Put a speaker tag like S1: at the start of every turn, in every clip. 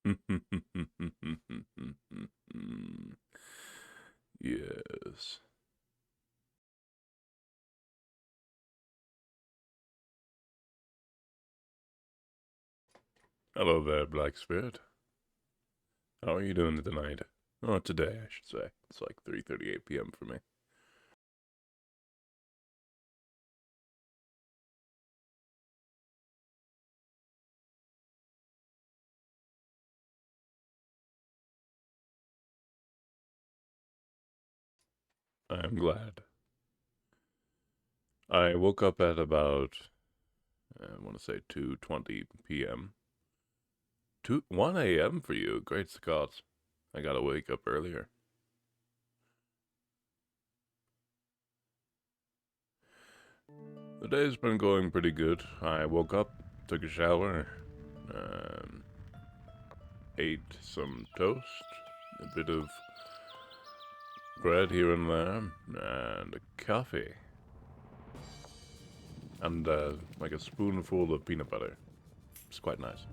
S1: Yes. Hello there, Black Spirit. How are you doing tonight? Oh, today, I should say. It's like 3:38 p.m. for me. I am glad. I woke up at about, I want to say 2:20 p.m. 1 a.m. for you. Great Scott. I gotta wake up earlier. The day's been going pretty good. I woke up, took a shower, um, ate some toast, a bit of bread here and there, and a coffee. And like a spoonful of peanut butter. It's quite nice.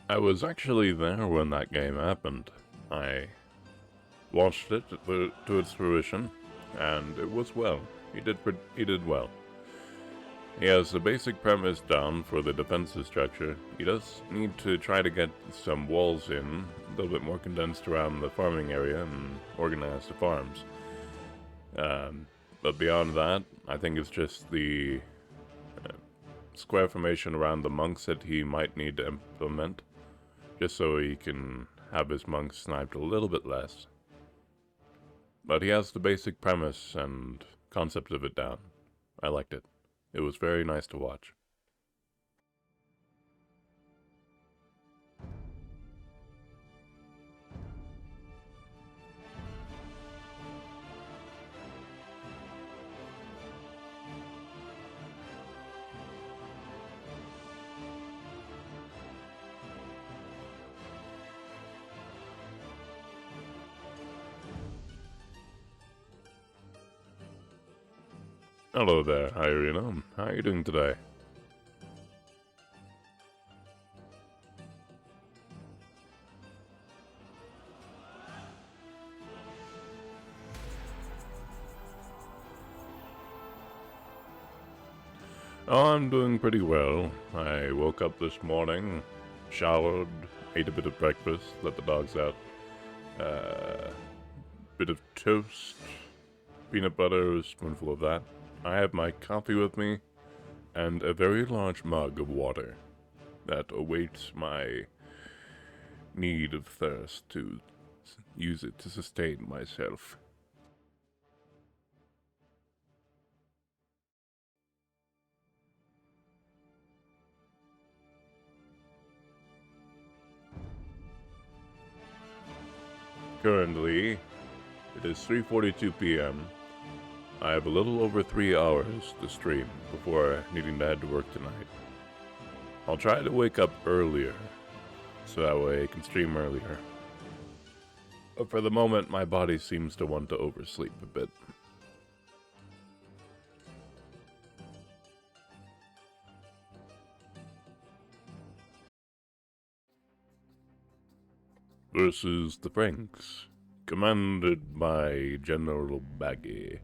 S1: I was actually there when that game happened. I watched it to its fruition, and it was well. He did well. He has the basic premise down for the defensive structure. He does need to try to get some walls in, a little bit more condensed around the farming area and organize the farms. But beyond that, I think it's just the square formation around the monks that he might need to implement, just so he can have his monks sniped a little bit less. But he has the basic premise and concept of it down. I liked it. It was very nice to watch. Hello there, Irina. How are you doing today? Oh, I'm doing pretty well. I woke up this morning, showered, ate a bit of breakfast, let the dogs out. Bit of toast, peanut butter, a spoonful of that. I have my coffee with me, and a very large mug of water that awaits my need of thirst to use it to sustain myself. Currently, it is 3:42 p.m. I have a little over 3 hours to stream before needing to head to work tonight. I'll try to wake up earlier, so that way I can stream earlier. But for the moment, my body seems to want to oversleep a bit. This is the Franks, commanded by General Baggy.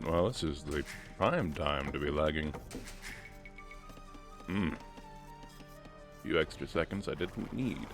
S1: Well, this is the prime time to be lagging. Few extra seconds I didn't need.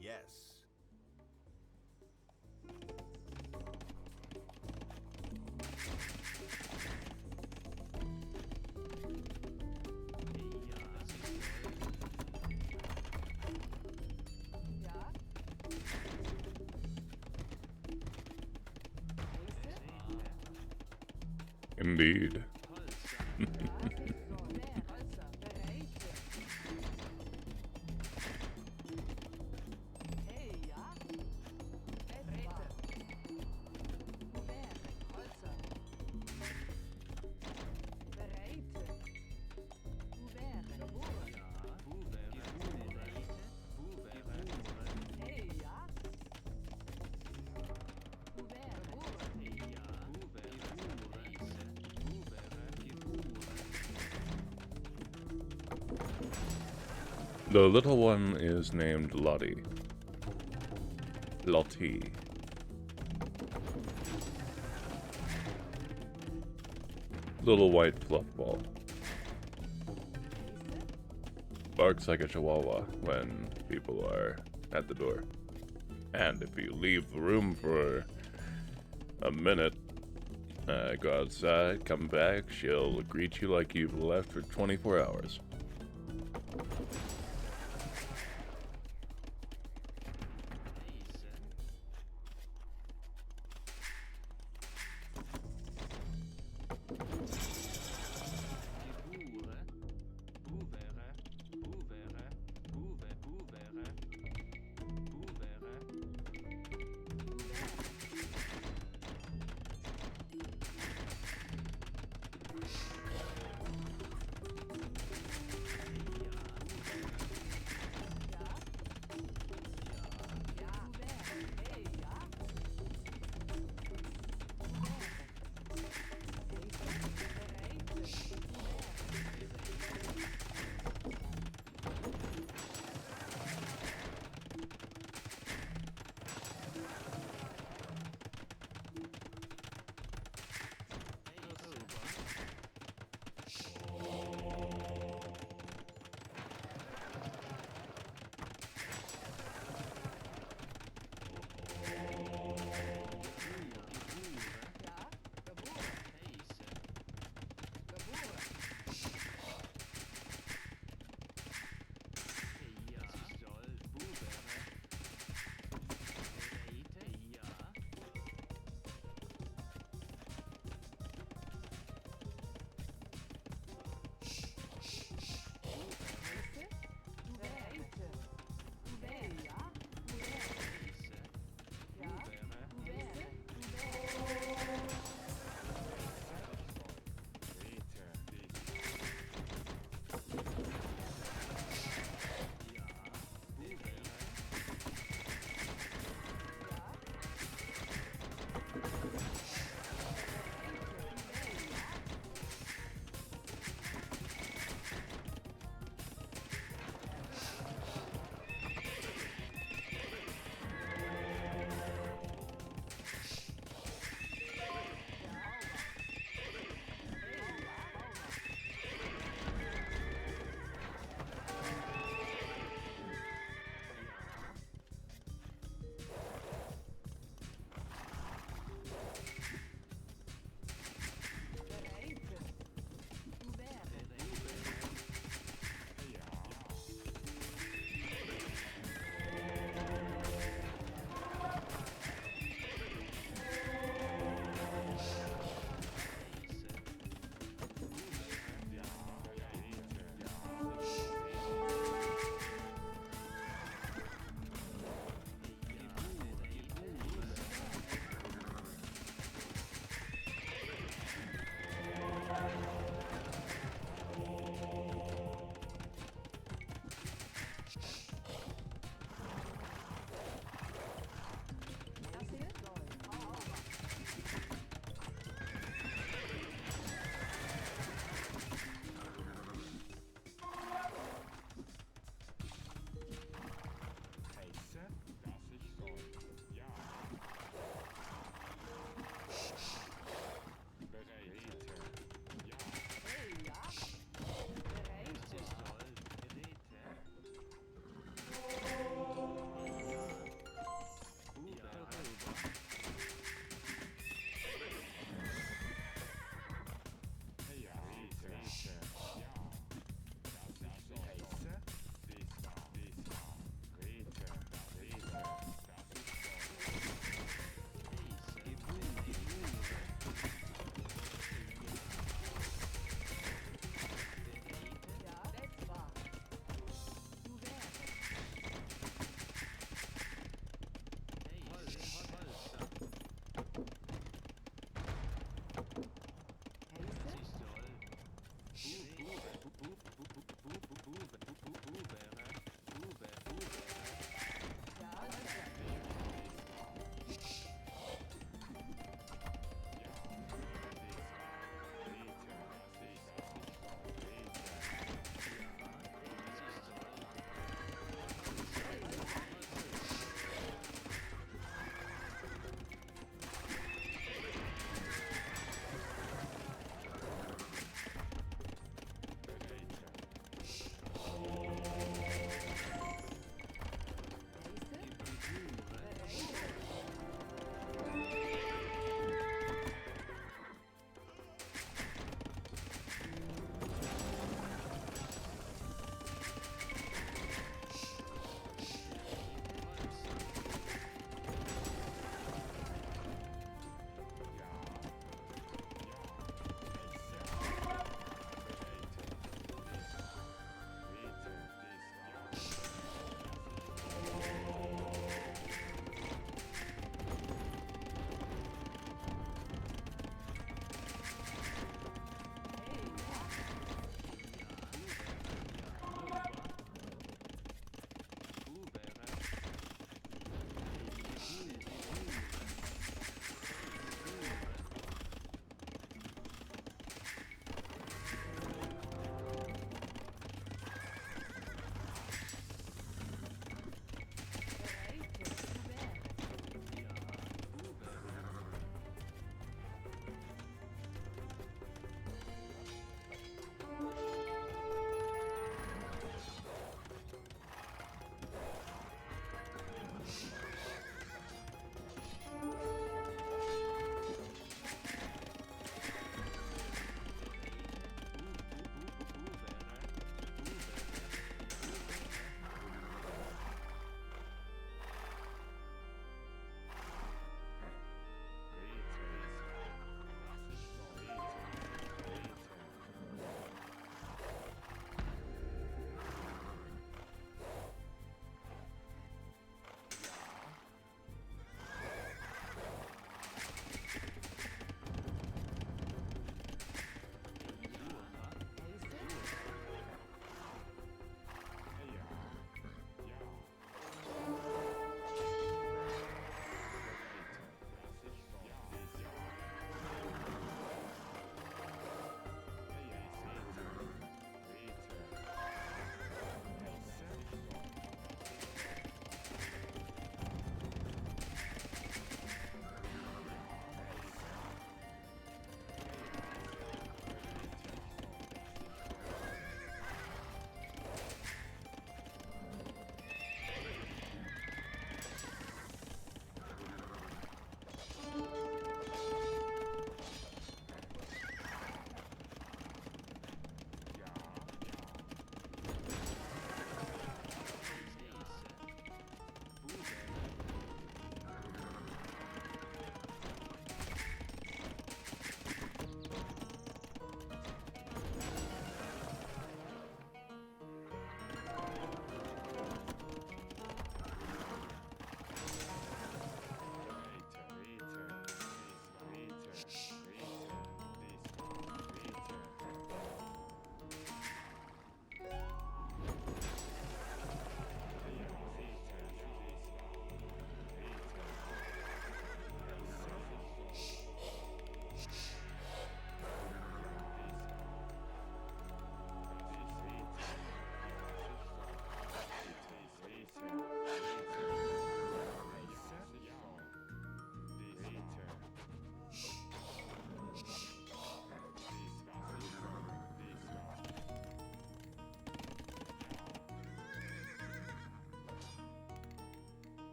S2: Yes.
S1: Indeed. The little one is named Lottie. Lottie. Little white fluff ball. Barks like a chihuahua when people are at the door. And if you leave the room for a minute, go outside, come back, she'll greet you like you've left for 24 hours.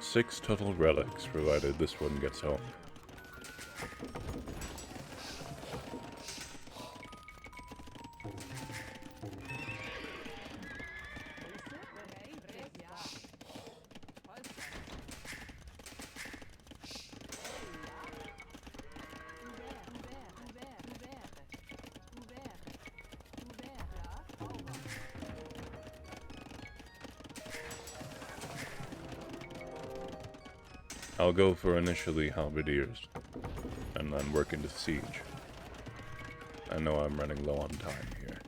S1: 6 total relics, provided this one gets home. I'll go for initially halberdiers, and then work into siege. I know I'm running low on time here.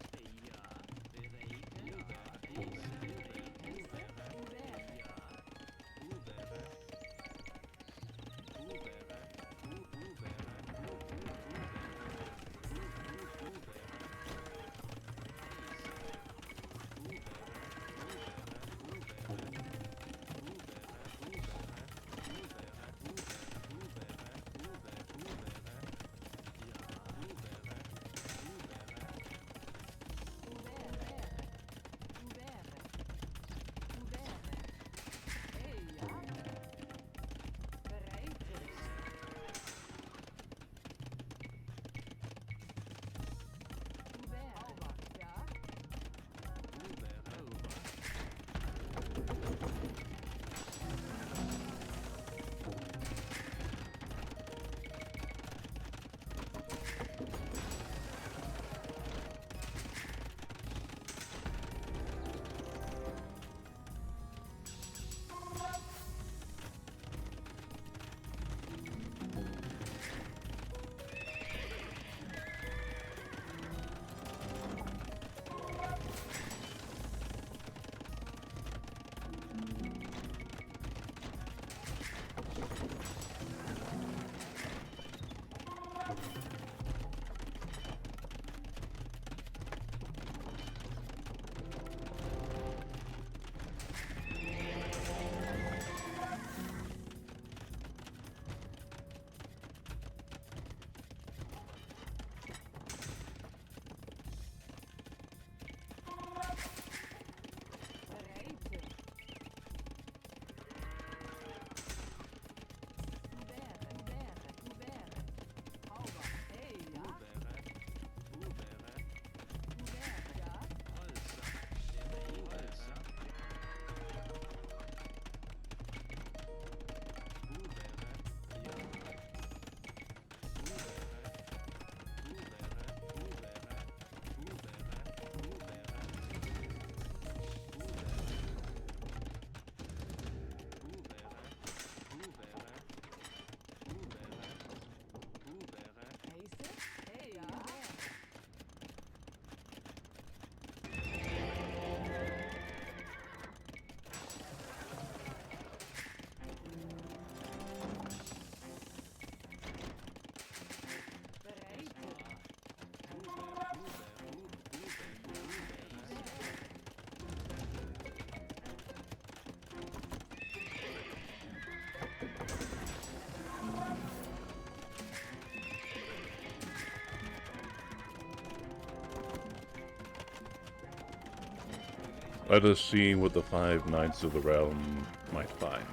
S1: Let us see what the 5 Knights of the Realm might find.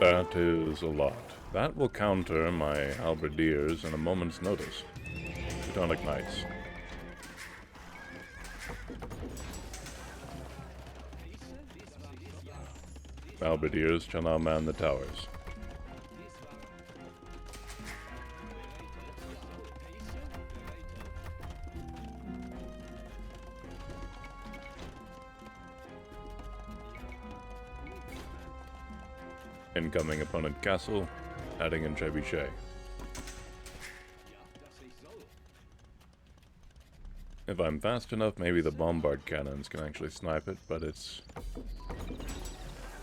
S1: That is a lot. That will counter my halberdiers in a moment's notice. Teutonic Knights. Halberdiers shall now man the towers. Incoming opponent castle, adding in trebuchet. If I'm fast enough, maybe the bombard cannons can actually snipe it, but it's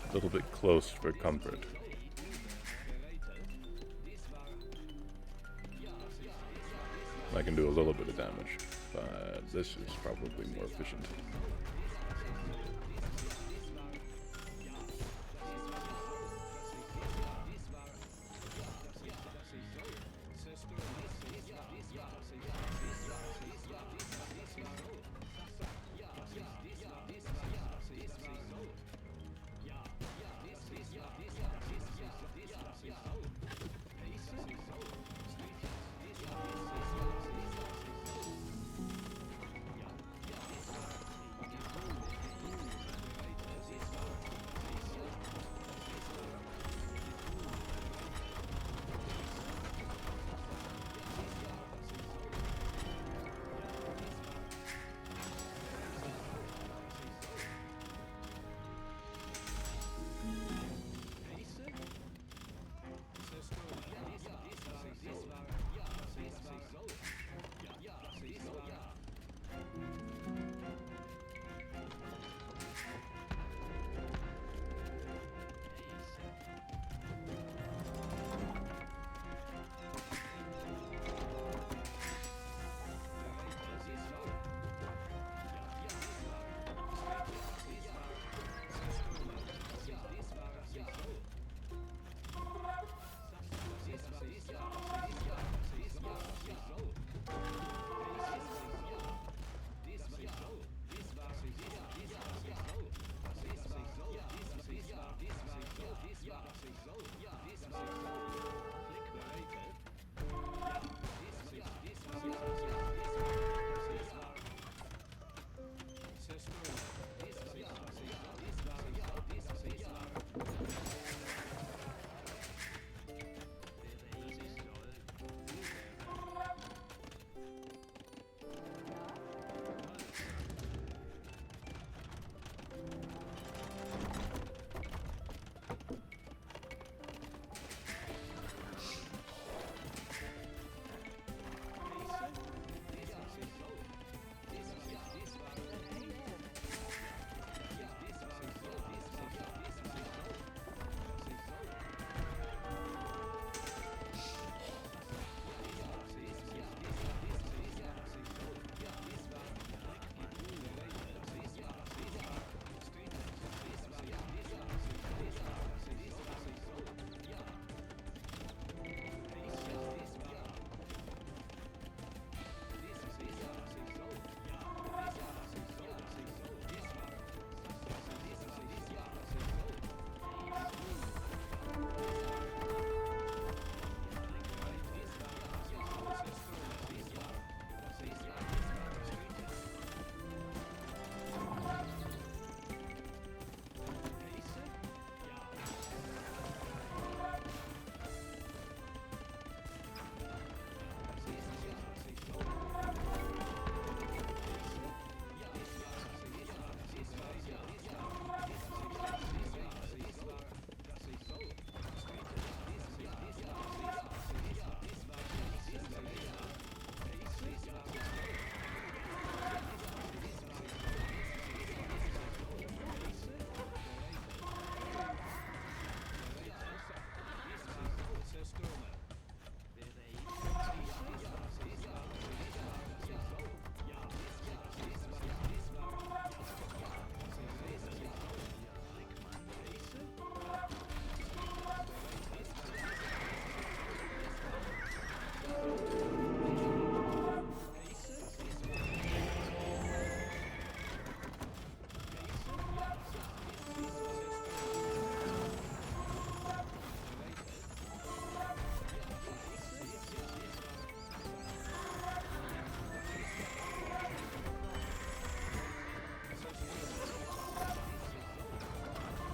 S1: a little bit close for comfort. I can do a little bit of damage, but this is probably more efficient.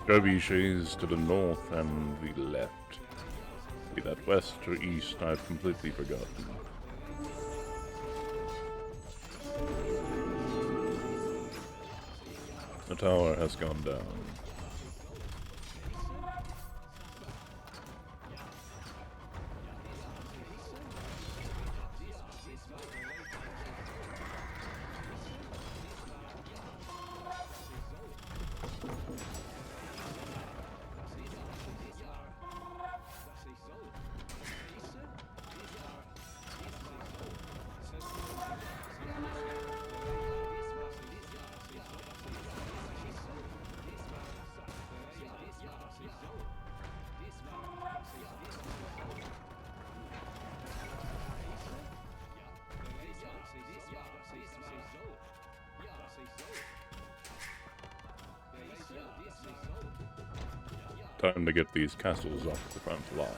S1: Dervishes to the north and the left. Be that west or east, I've completely forgotten. The tower has gone down. Time to get these castles off the front line.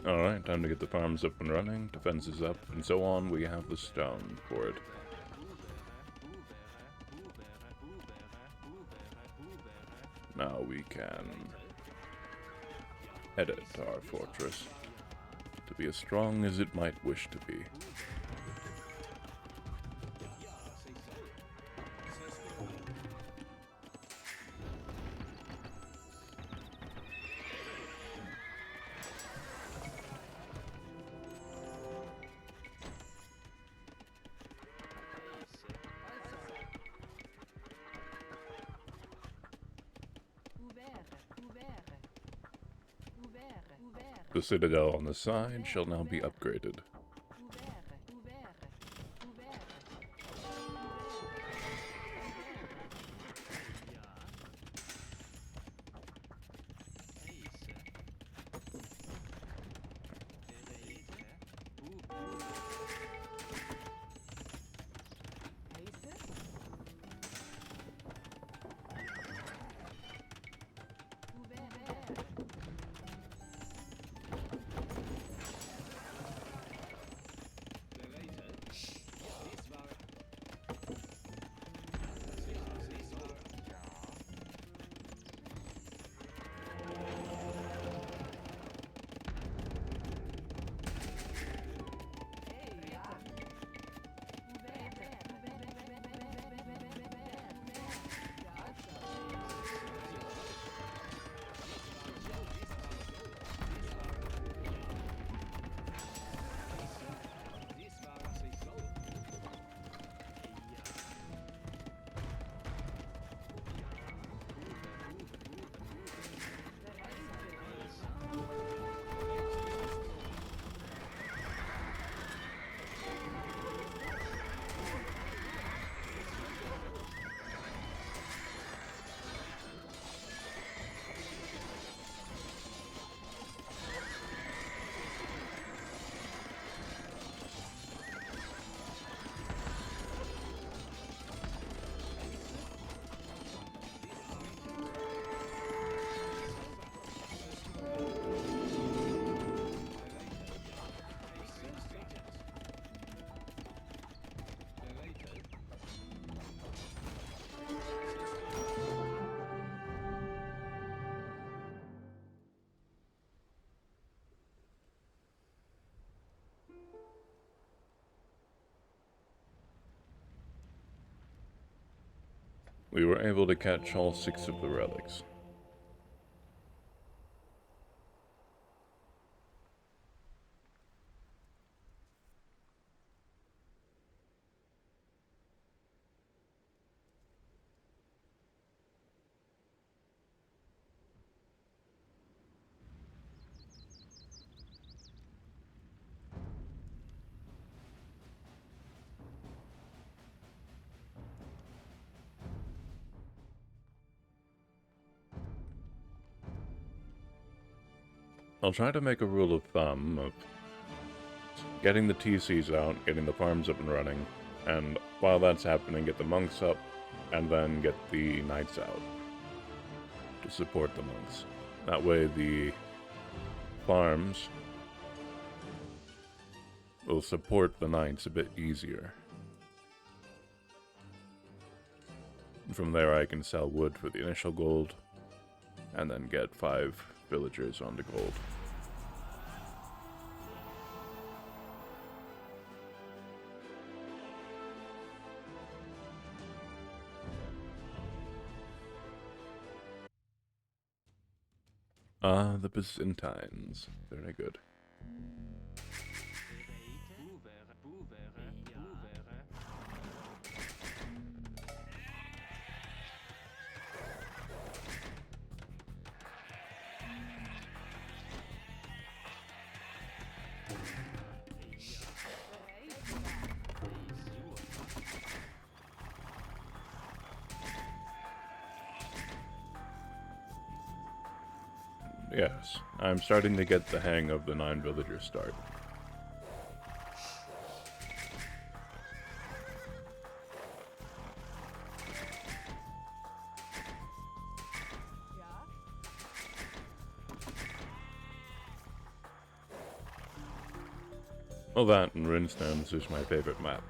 S1: Alright, time to get the farms up and running, defenses up, and so on. We have the stone for it. Now we can edit our fortress to be as strong as it might wish to be. The citadel on the side shall now be upgraded. We were able to catch all 6 of the relics. I'll try to make a rule of thumb of getting the TCs out, getting the farms up and running, and while that's happening, get the monks up, and then get the knights out to support the monks. That way the farms will support the knights a bit easier. And from there I can sell wood for the initial gold, and then get 5 villagers onto gold. Ah, the Byzantines. Very good. Yes, I'm starting to get the hang of the 9 villager start. Well, that and Rinstones is my favorite map.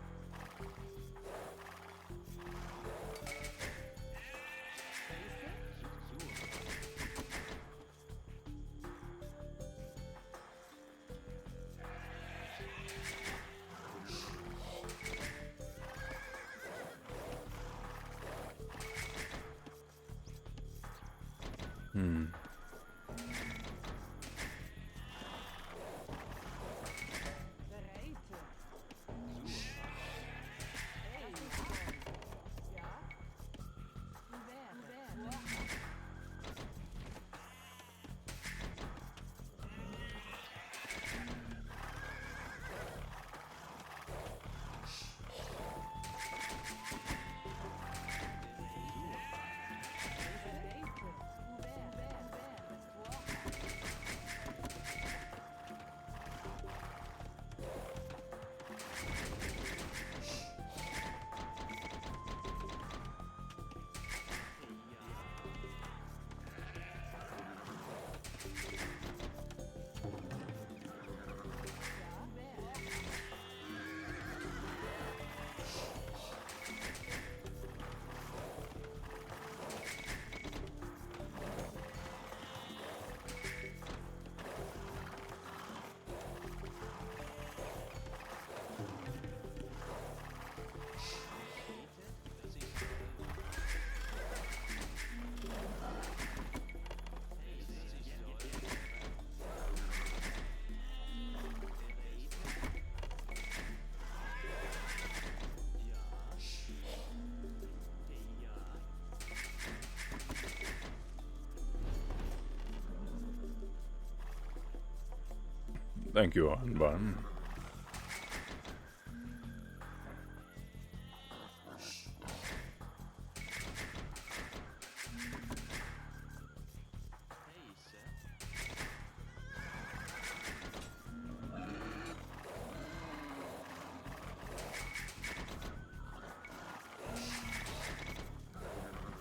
S1: Thank you, Anban.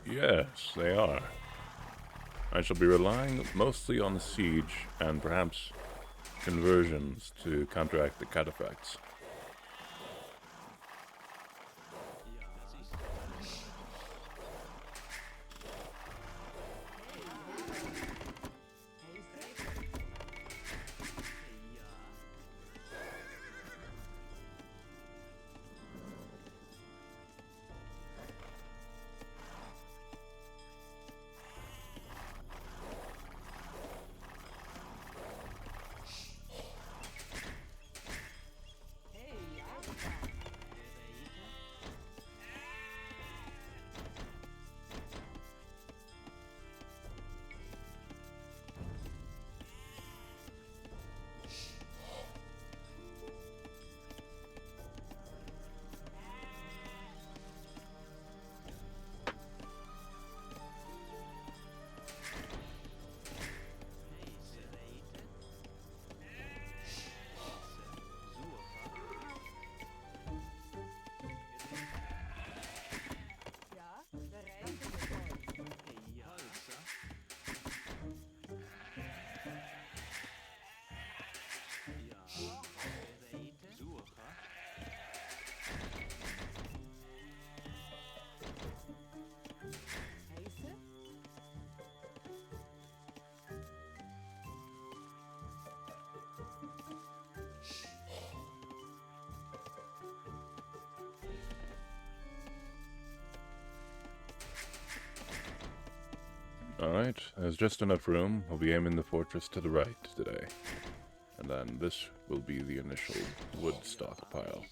S1: Yes, they are. I shall be relying mostly on siege and perhaps conversions to counteract the cut effects. Alright, there's just enough room. We'll be aiming the fortress to the right today. And then this will be the initial wood stockpile.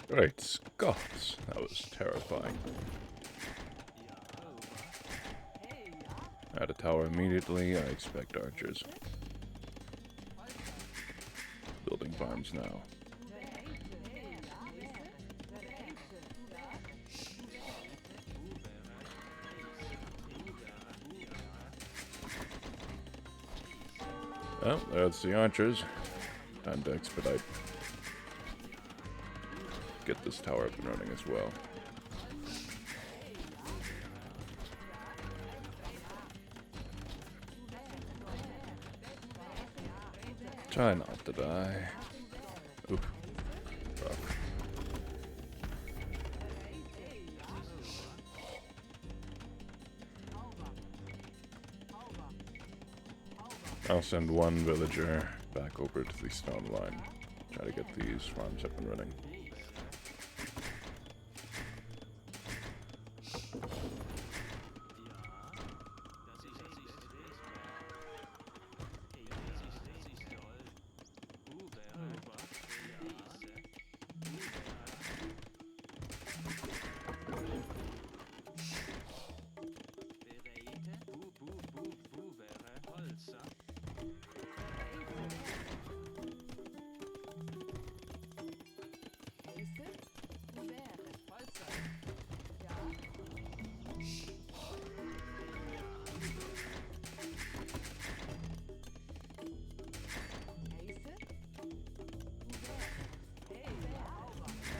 S1: Great Scots, that was terrifying. Add a tower immediately, I expect archers. Building farms now. Well, there's the archers. Time to expedite. Get this tower up and running as well. Try not to die. Oop. Rough. I'll send one villager back over to the stone line. Try to get these farms up and running.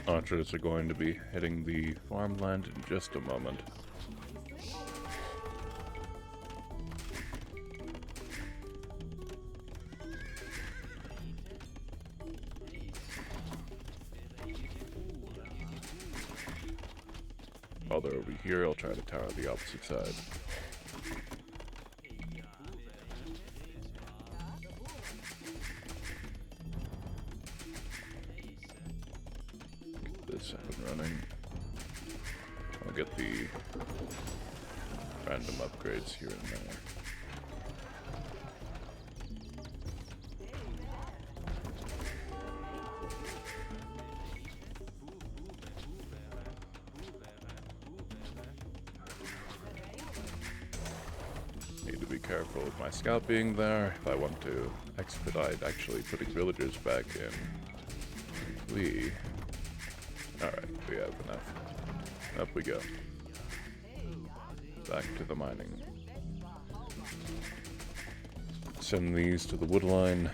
S1: Archers are going to be hitting the farmland in just a moment. While they're over here, I'll try to tower the opposite side. This up and running. I'll get the random upgrades here and there. Need to be careful with my scout being there if I want to expedite actually putting villagers back in. Alright, we have enough. Up we go. Back to the mining. Send these to the wood line.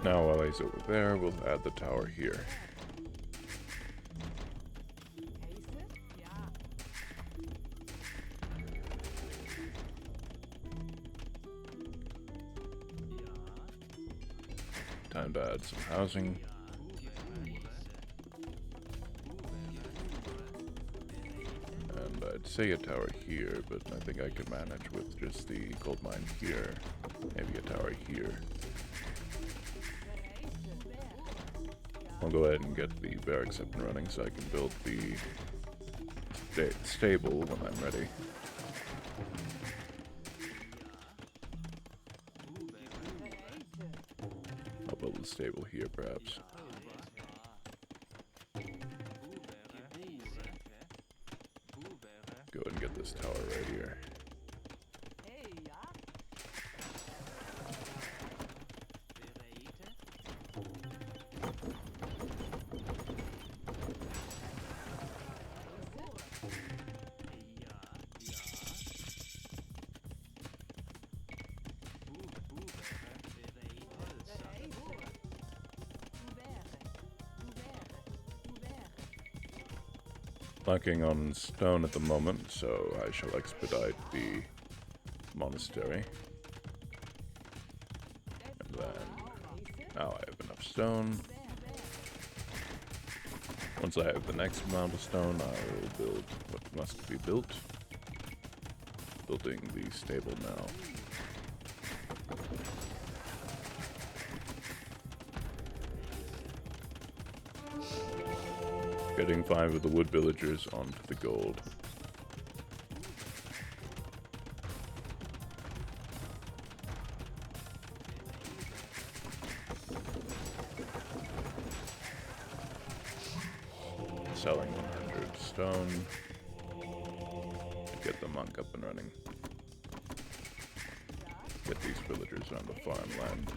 S1: Now while he's over there, we'll add the tower here. Time to add some housing. And I'd say a tower here, but I think I could manage with just the gold mine here. Maybe a tower here. I'll go ahead and get the barracks up and running so I can build the stable when I'm ready. I'll build the stable here, perhaps. Go ahead and get this tower right here. Lacking on stone at the moment, so I shall expedite the monastery. And then, now I have enough stone. Once I have the next amount of stone, I will build what must be built. Building the stable now. Getting 5 of the wood villagers onto the gold. Selling 100 stone to get the monk up and running. Get these villagers on the farmland.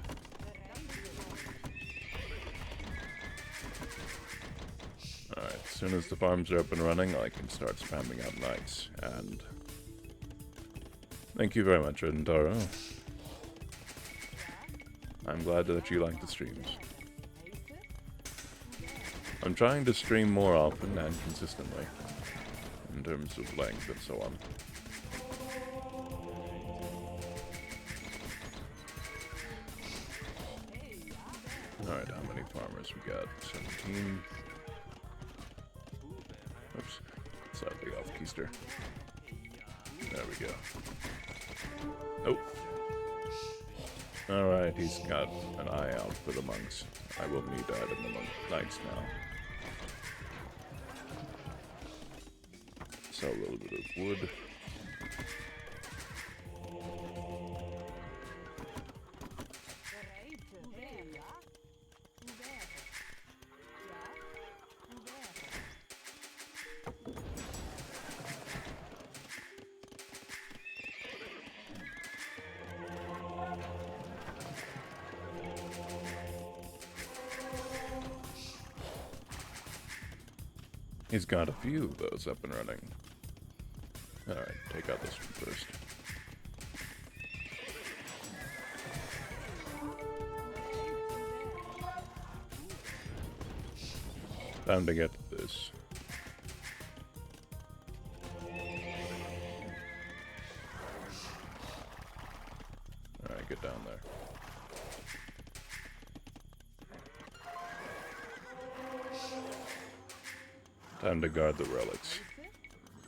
S1: Alright, as soon as the farms are up and running, I can start spamming out knights, and thank you very much, Rentaro. I'm glad that you like the streams. I'm trying to stream more often and consistently, in terms of length and so on. Alright, how many farmers we got? 17. Oops, slightly off keister. There we go. Nope. Alright, he's got an eye out for the monks. I will need that in the knights now. Sell a little bit of wood. He's got a few of those up and running. Alright, take out this one first. Time to get this. Alright, get down there. Time to guard the relics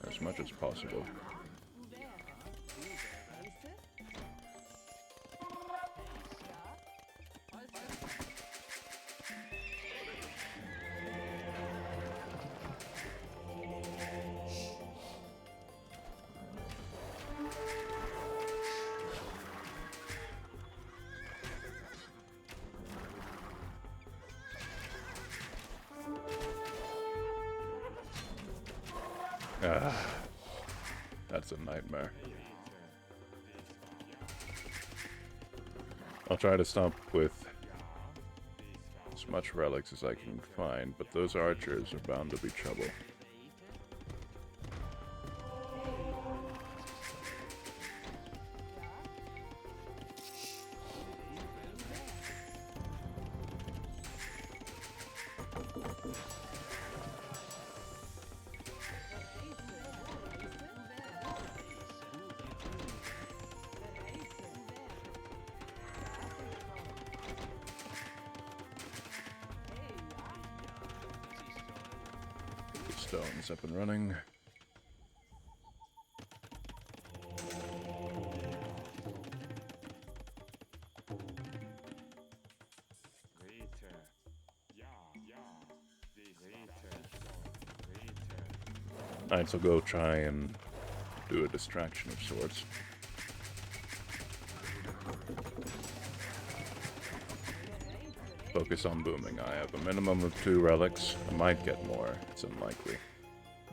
S1: as much as possible. Ah, that's a nightmare. I'll try to stop with as much relics as I can find, but those archers are bound to be trouble. Stones up and running. Knights will go try and do a distraction of sorts. Focus on booming. I have a minimum of 2 relics. I might get more. It's unlikely.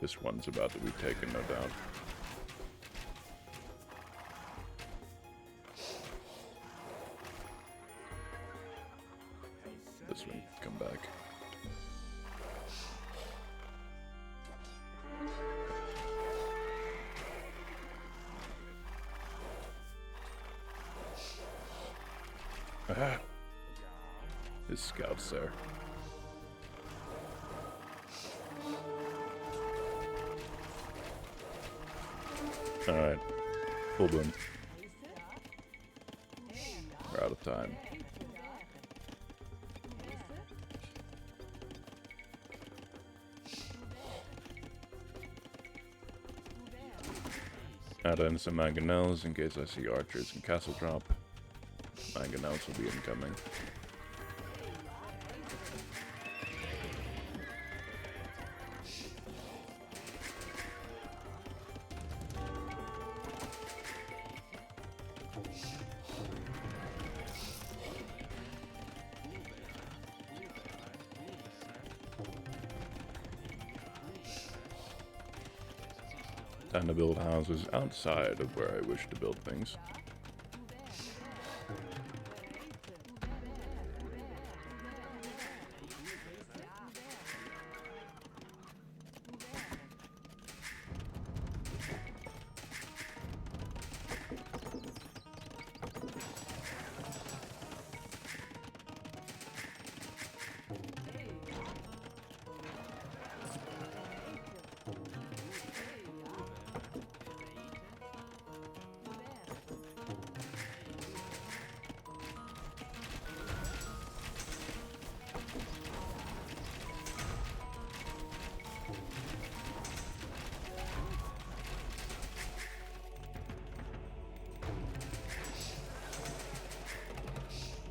S1: This one's about to be taken, no doubt. This one, come back. Ah. His scout's there. Alright. Full boom. We're out of time. Add in some mangonels in case I see archers and castle drop. Mangonels will be incoming. Time to build houses outside of where I wish to build things.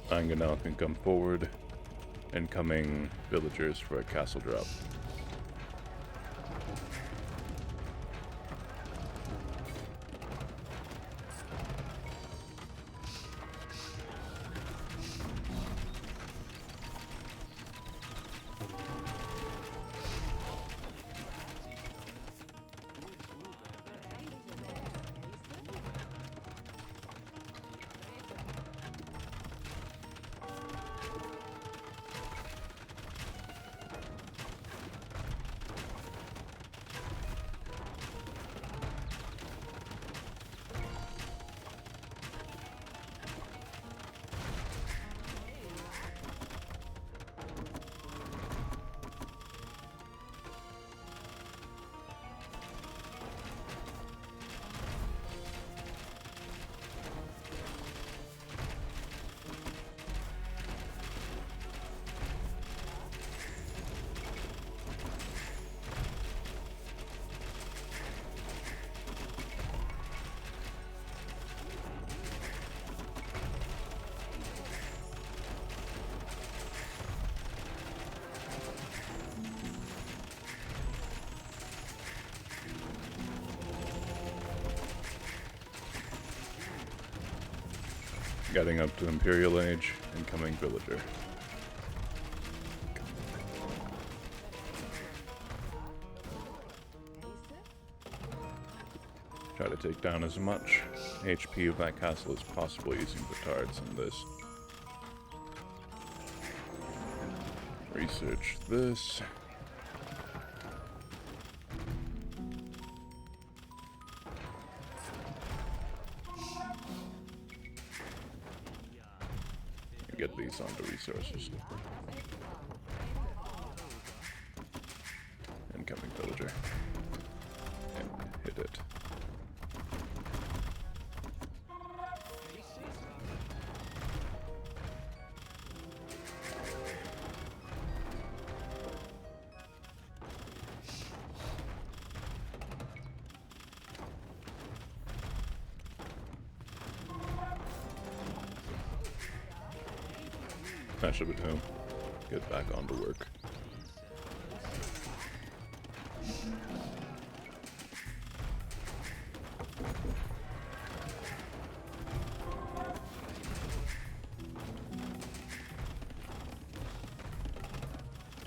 S1: Mangonel can come forward. Incoming villagers for a castle drop. Getting up to Imperial Age, incoming villager. Try to take down as much HP of that castle as possible using the turrets in this. Research this. Get these onto resources. Incoming villager. And hit it. That should be home. Get back on to work.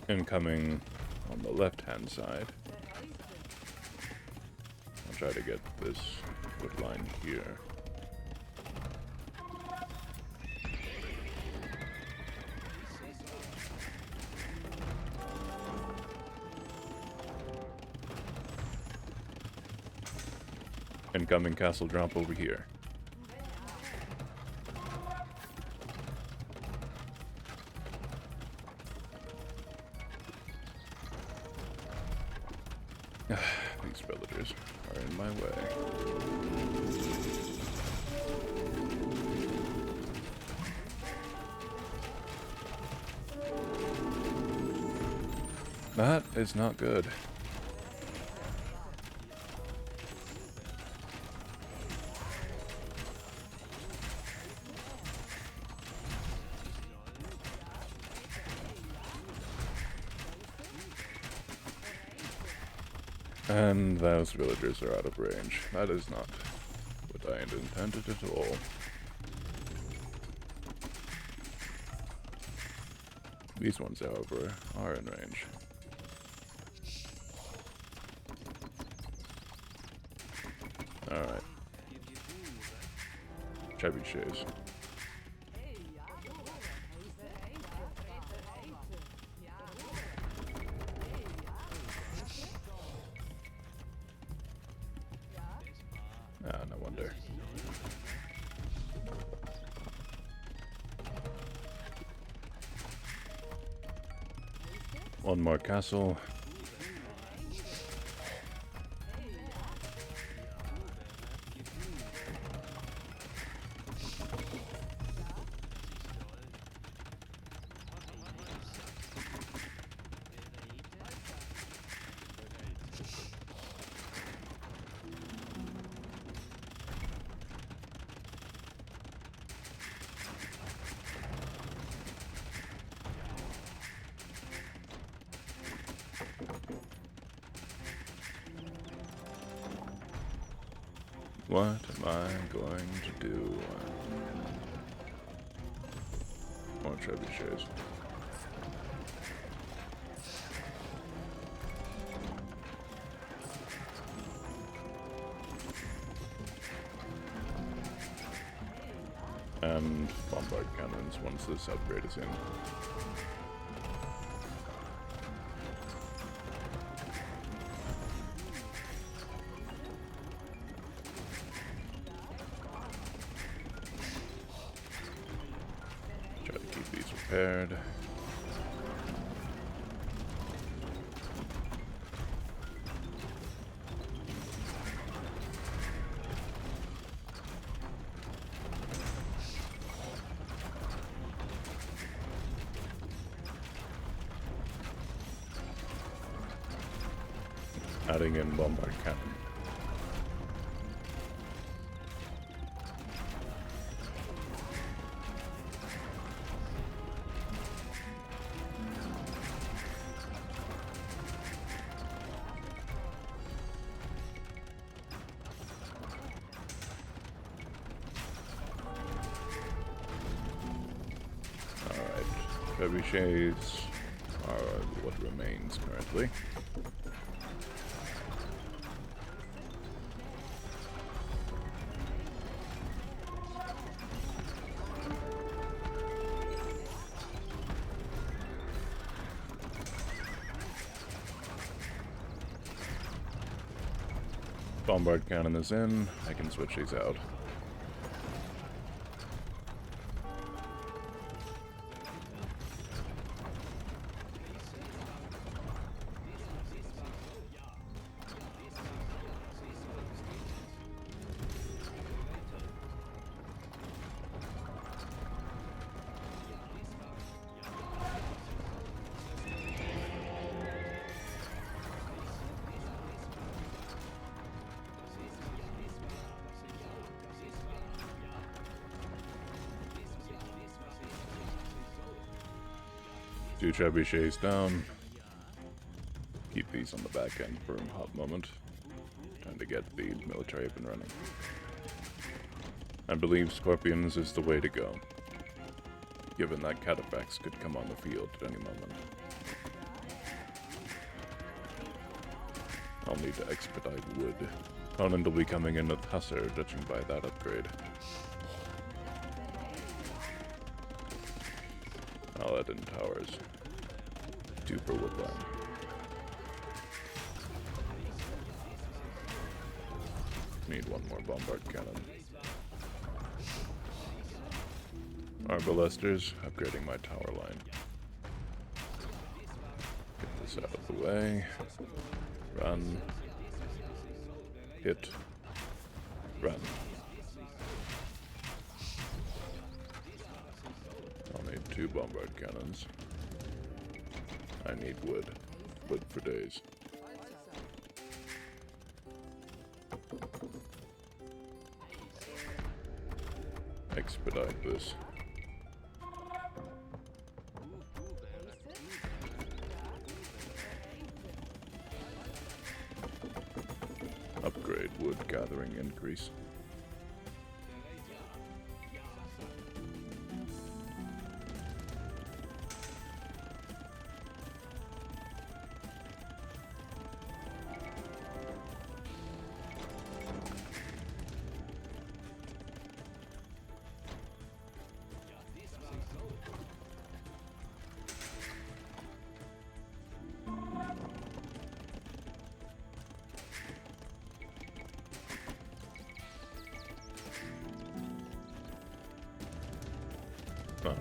S1: Incoming on the left-hand side. I'll try to get this wood line here. Incoming castle drop over here. These villagers are in my way. That is not good. And those villagers are out of range. That is not what I had intended at all. These ones, however, are in range. Alright. Trebuchets. Ah, no wonder. One more castle. What am I going to do? More trebuchets. And bombard cannons once this upgrade is in. Try to keep these repaired. Adding in bombard cannon. trebuchets are what remains currently. Bombard cannon is in. I can switch these out. Two trebuchets down. Keep these on the back end for a hot moment. Trying to get the military up and running. I believe Scorpions is the way to go, given that cataphracts could come on the field at any moment. I'll need to expedite wood. Conan will be coming in with Hussar, judging by that upgrade. I'll add in towers. 2 per woodline. Need 1 more bombard cannon. Arbalesters, upgrading my tower line. Get this out of the way. Run. Hit. Run. I'll need 2 bombard cannons. I need wood. Wood for days. Expedite this. Upgrade wood gathering increase.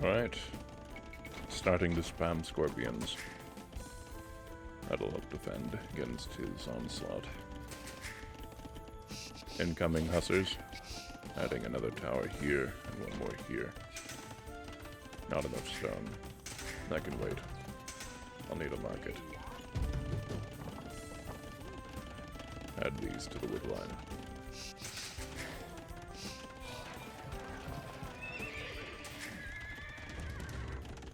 S1: Alright. Starting to spam Scorpions. That'll help defend against his onslaught. Incoming Hussars. Adding another tower here and 1 more here. Not enough stone. That can wait. I'll need a market. Add these to the wood line.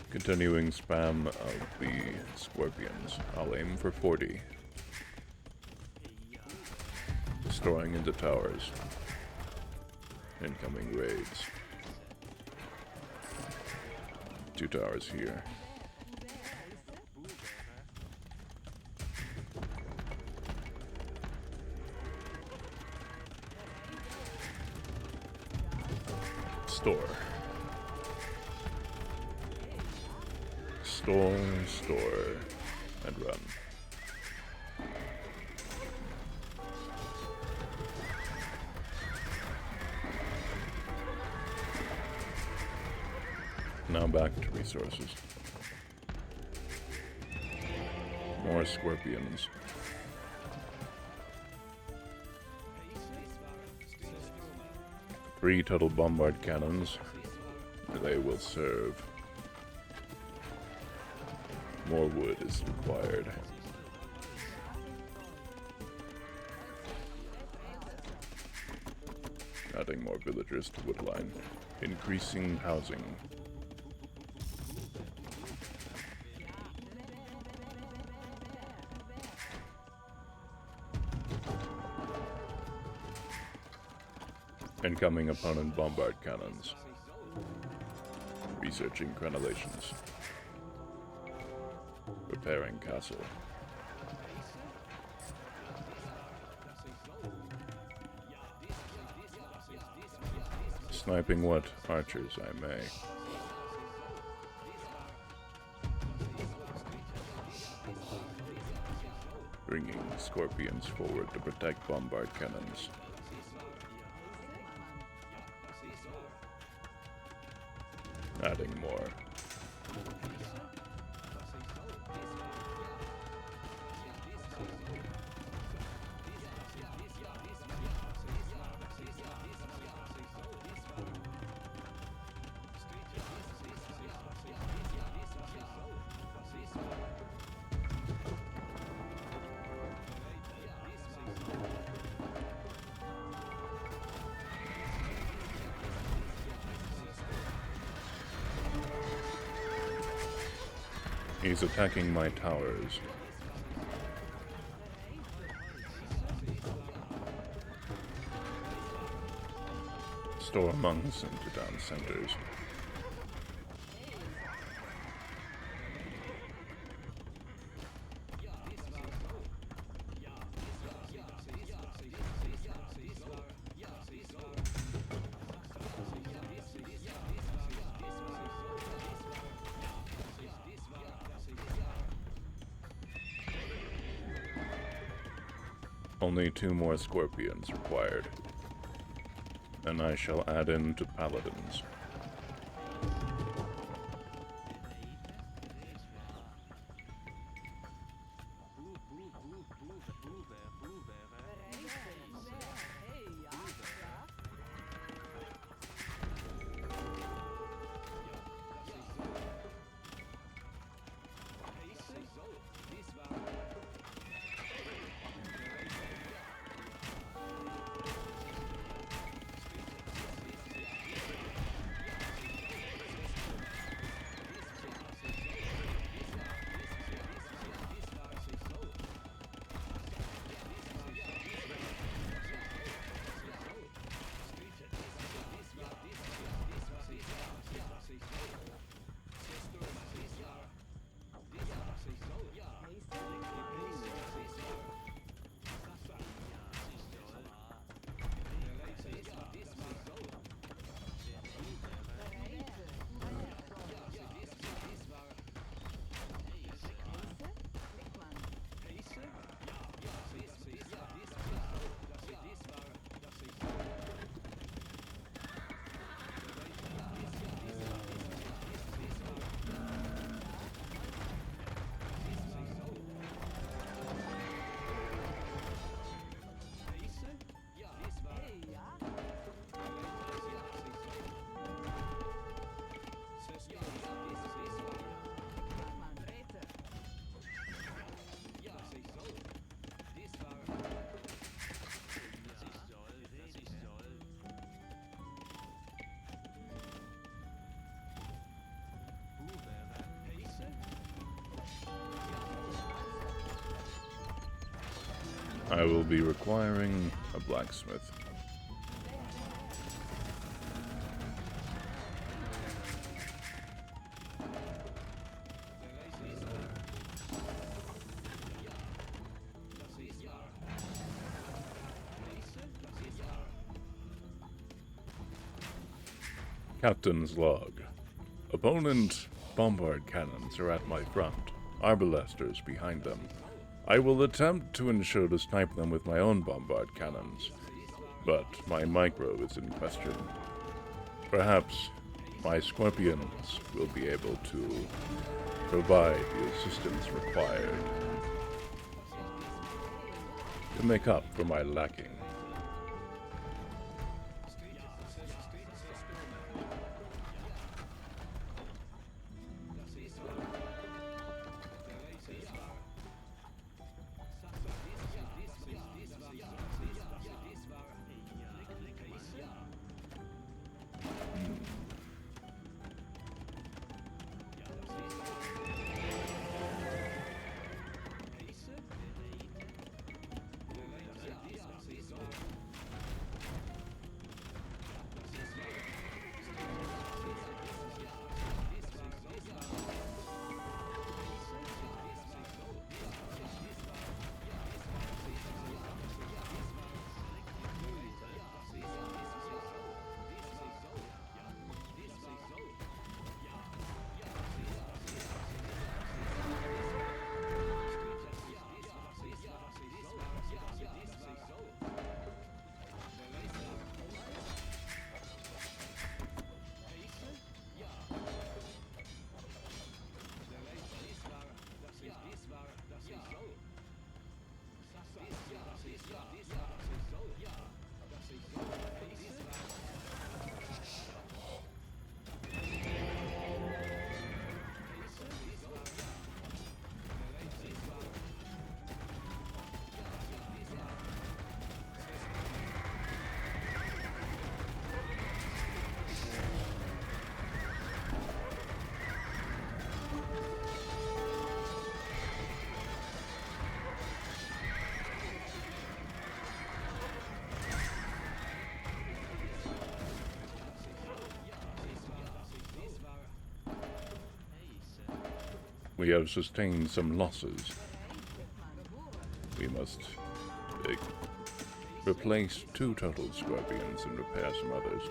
S1: Continuing spam of the Scorpions. I'll aim for 40. Destroying into towers. Incoming raids. 2 towers here. Store. Store, and run. Now back to resources. More Scorpions. Three total bombard cannons. They will serve. More wood is required. Adding more villagers to woodline. Increasing housing. Incoming opponent bombard cannons. Researching crenellations. Repairing castle. Sniping what archers I may. Bringing scorpions forward to protect bombard cannons. Adding more. He's attacking my towers. Store monks into town centers. Only 2 more scorpions required. Then I shall add in to paladins. I will be requiring a blacksmith. Captain's log. Opponent bombard cannons are at my front, arbalesters behind them. I will attempt to ensure to snipe them with my own bombard cannons, but my micro is in question. Perhaps my scorpions will be able to provide the assistance required to make up for my lacking. we have sustained some losses. We must replace 2 total scorpions and repair some others.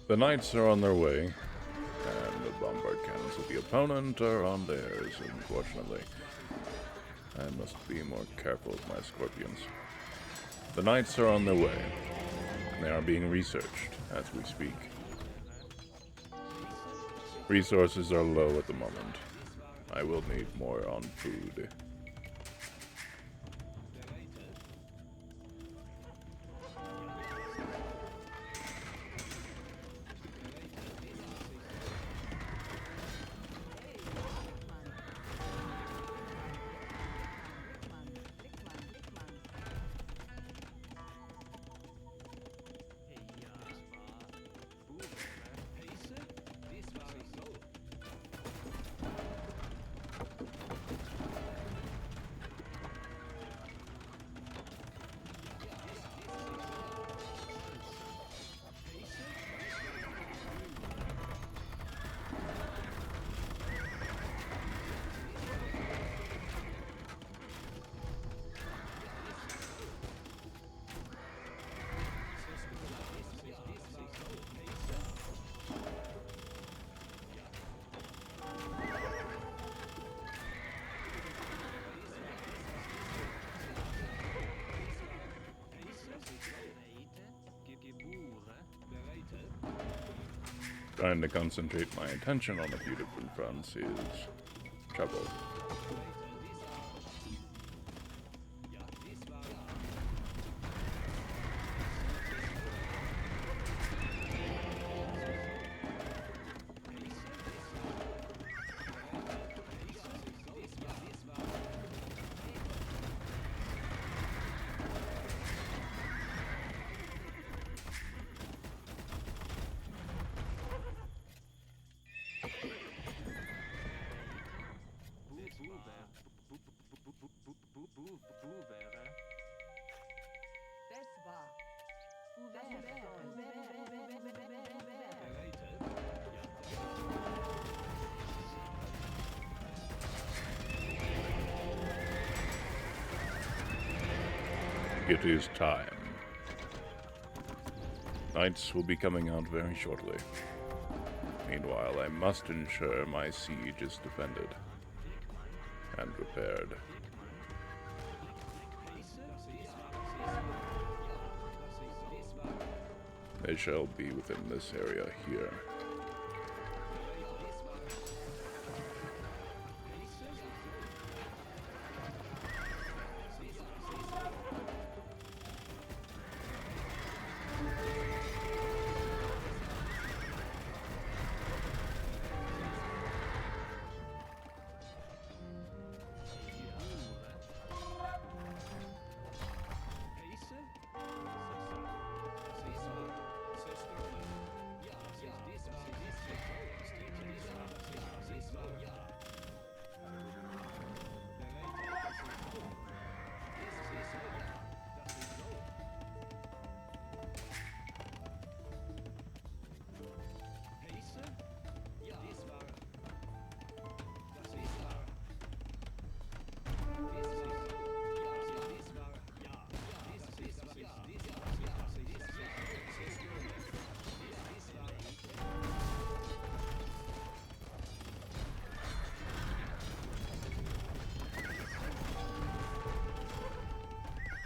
S1: The knights are on their way, and the bombard cannons of the opponent are on theirs, unfortunately. I must be more careful with my scorpions. The knights are on their way. They are being researched as we speak. Resources are low at the moment. I will need more on food. Trying to concentrate my attention on a few different fronts is trouble. It is time. Knights will be coming out very shortly. Meanwhile, I must ensure my siege is defended and repaired. They shall be within this area here.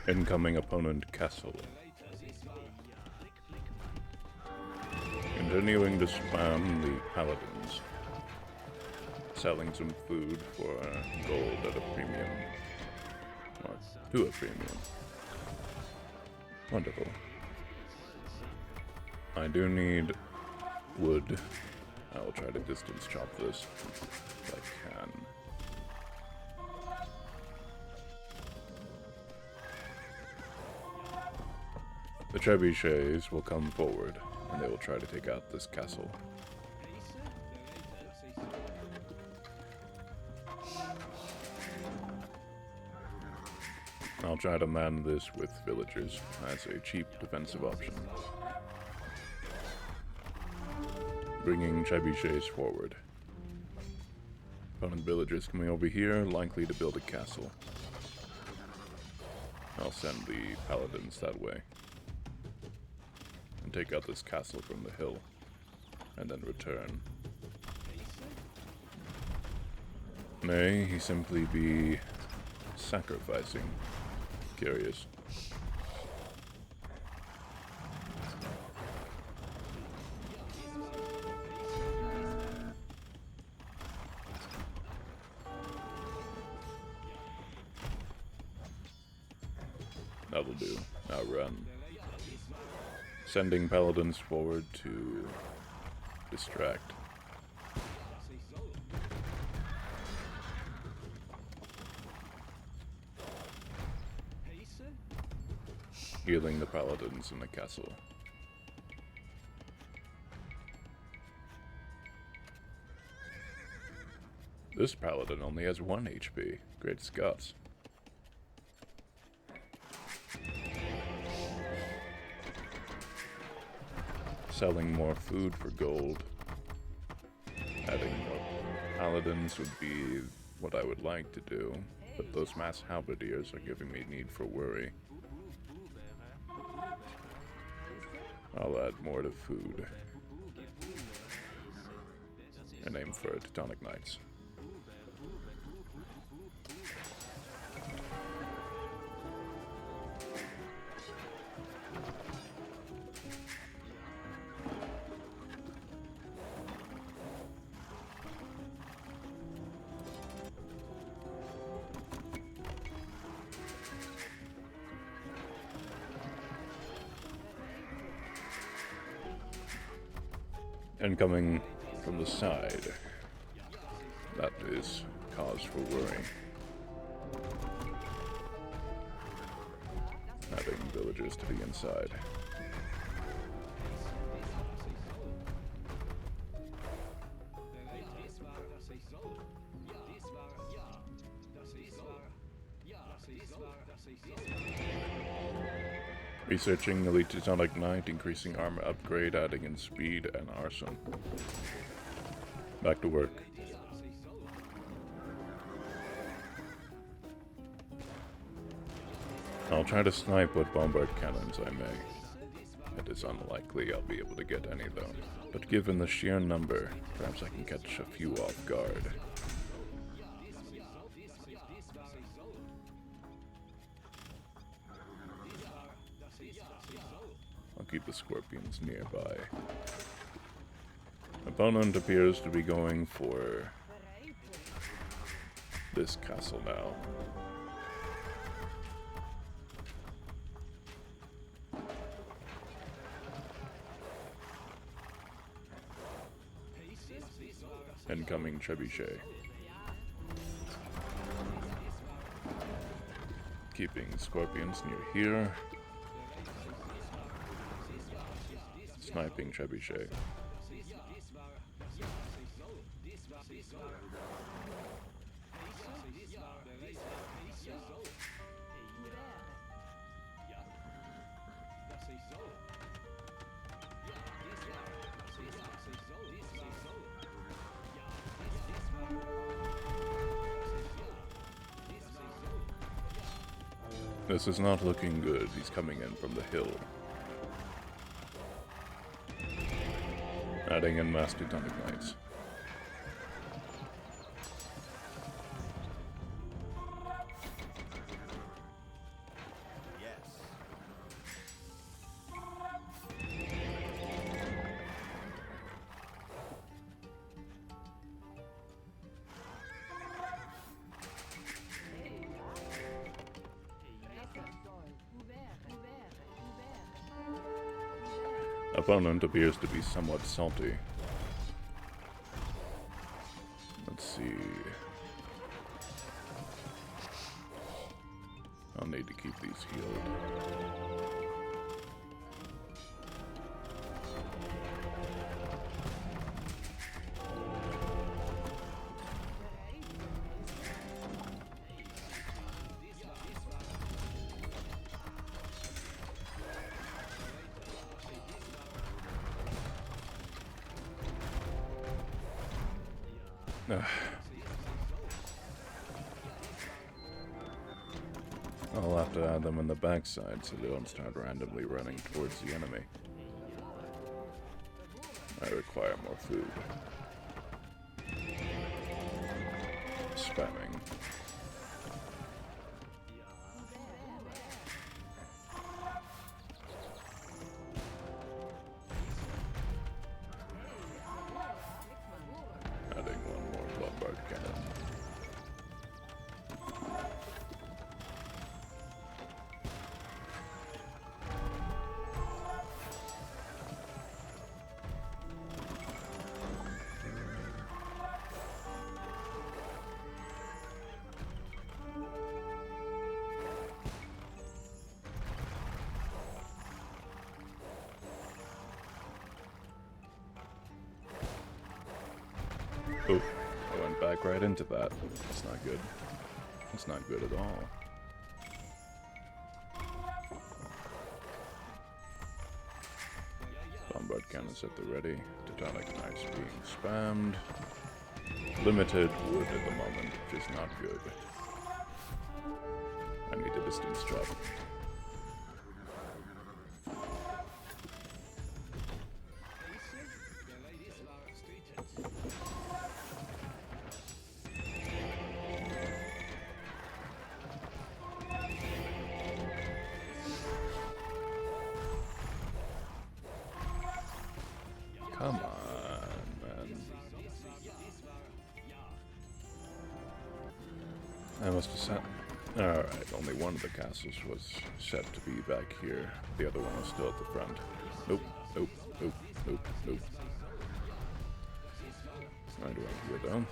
S1: Incoming opponent castle. Continuing to spam the paladins. Selling some food for gold at a premium. Or to a premium. Wonderful. I do need wood. I will try to distance chop this if I can. The trebuchets will come forward, and they will try to take out this castle. I'll try to man this with villagers as a cheap defensive option. Bringing trebuchets forward. Opponent villagers coming over here, likely to build a castle. I'll send the paladins that way. And take out this castle from the hill. And then return. May he simply be sacrificing. Curious. That'll do. Now run. Sending paladins forward to distract. Healing the paladins in the castle. This paladin only has 1 HP. Great Scots. Selling more food for gold. Adding more paladins would be what I would like to do, but those mass halberdiers are giving me need for worry. I'll add more to food. And aim for Teutonic Knights. And coming from the side, that is cause for worry. Having villagers to the inside. Researching Elite Teutonic Knight, increasing armor upgrade, adding in speed and arson. Back to work. I'll try to snipe what bombard cannons I may. It is unlikely I'll be able to get any though, but given the sheer number, perhaps I can catch a few off guard. I'll keep the scorpions nearby. Opponent appears to be going for this castle now. Incoming trebuchet. Keeping scorpions near here. Sniping trebuchet. This is not looking good. He's coming in from the hill. Adding in mass Teutonic Knights.
S2: Yes.
S1: Opponent appears to be somewhat salty. Let's see. I'll need to keep these healed. I'll have to add them in the backside so they don't start randomly running towards the enemy. I require more food. Spamming. Adding one more bombard cannon. Oh, I went back right into that. That's not good. That's not good at all. Bombard cannons at the ready. Teutonic knights being spammed. Limited wood at the moment, which is not good. I need a distance chop. Come on, man. I must have set... Alright, only one of the castles was set to be back here. The other one was still at the front. Nope, nope, nope, nope, nope. Right around here, though.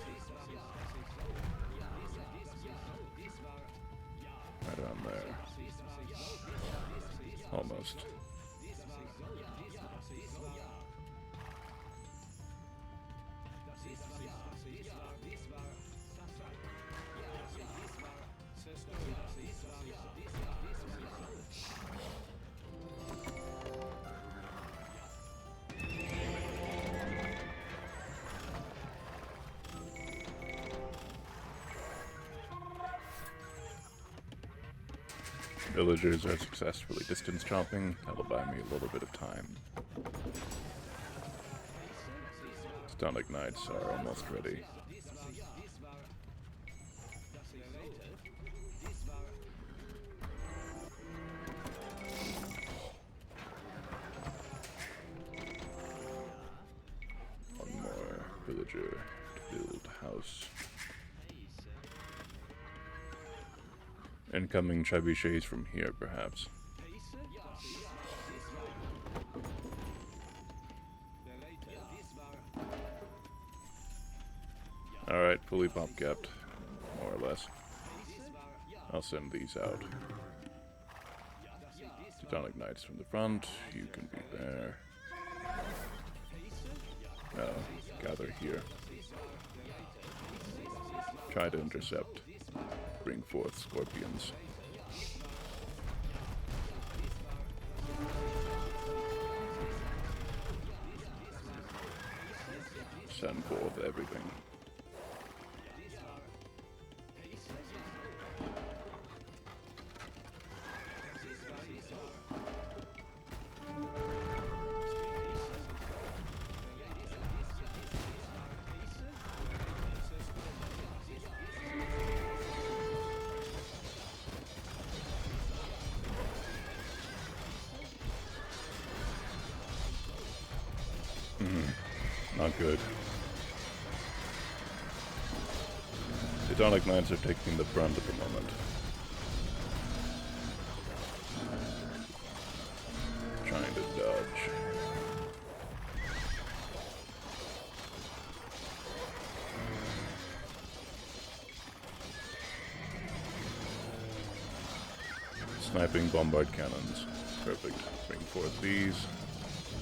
S1: Right around there. Almost. Villagers are successfully distance chopping. That'll buy me a little bit of time. Teutonic knights are almost ready. One more villager to build house. Incoming trebuchets from here, perhaps. Alright, fully pop-capped, more or less. I'll send these out. Teutonic knights from the front, you can be there. No, gather here. Try to intercept. Bring forth scorpions. Send forth everything. Not good. Teutonic knights are taking the brunt at the moment. Trying to dodge. sniping bombard cannons. Perfect. Bring forth these.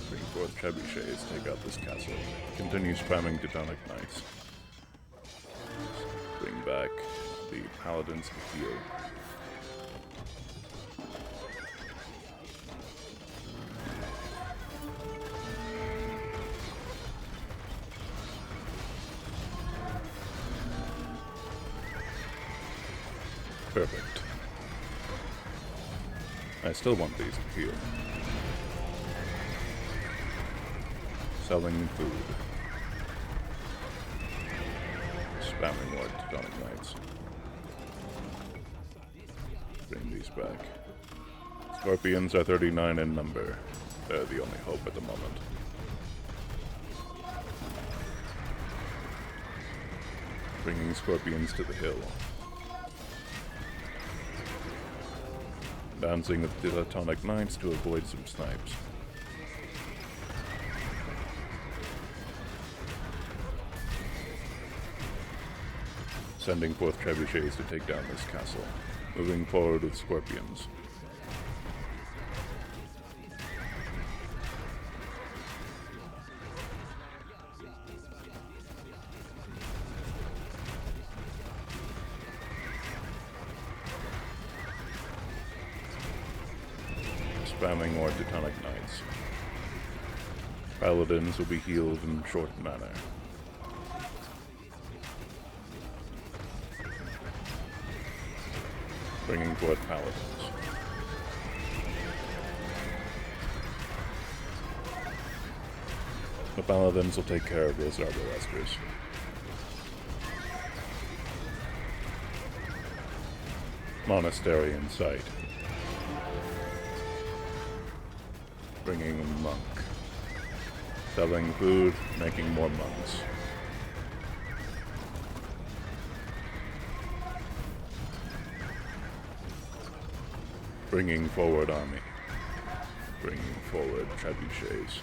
S1: Bring forth trebuchets. Take out this castle. Continue spamming Teutonic Knights. Bring back the paladins to heal. Perfect. I still want these to heal. Selling food. Spamming more Teutonic Knights. Bring these back. Scorpions are 39 in number. They're the only hope at the moment. Bringing scorpions to the hill. Dancing with the Teutonic Knights to avoid some snipes. Sending forth trebuchets to take down this castle. Moving forward with scorpions. Spamming more Teutonic Knights. Paladins will be healed in short manner. Bringing forth paladins. The paladins will take care of those arbalesters. Monastery in sight. Bringing a monk. Selling food, making more monks. Bringing forward army. Bringing forward trebuchets.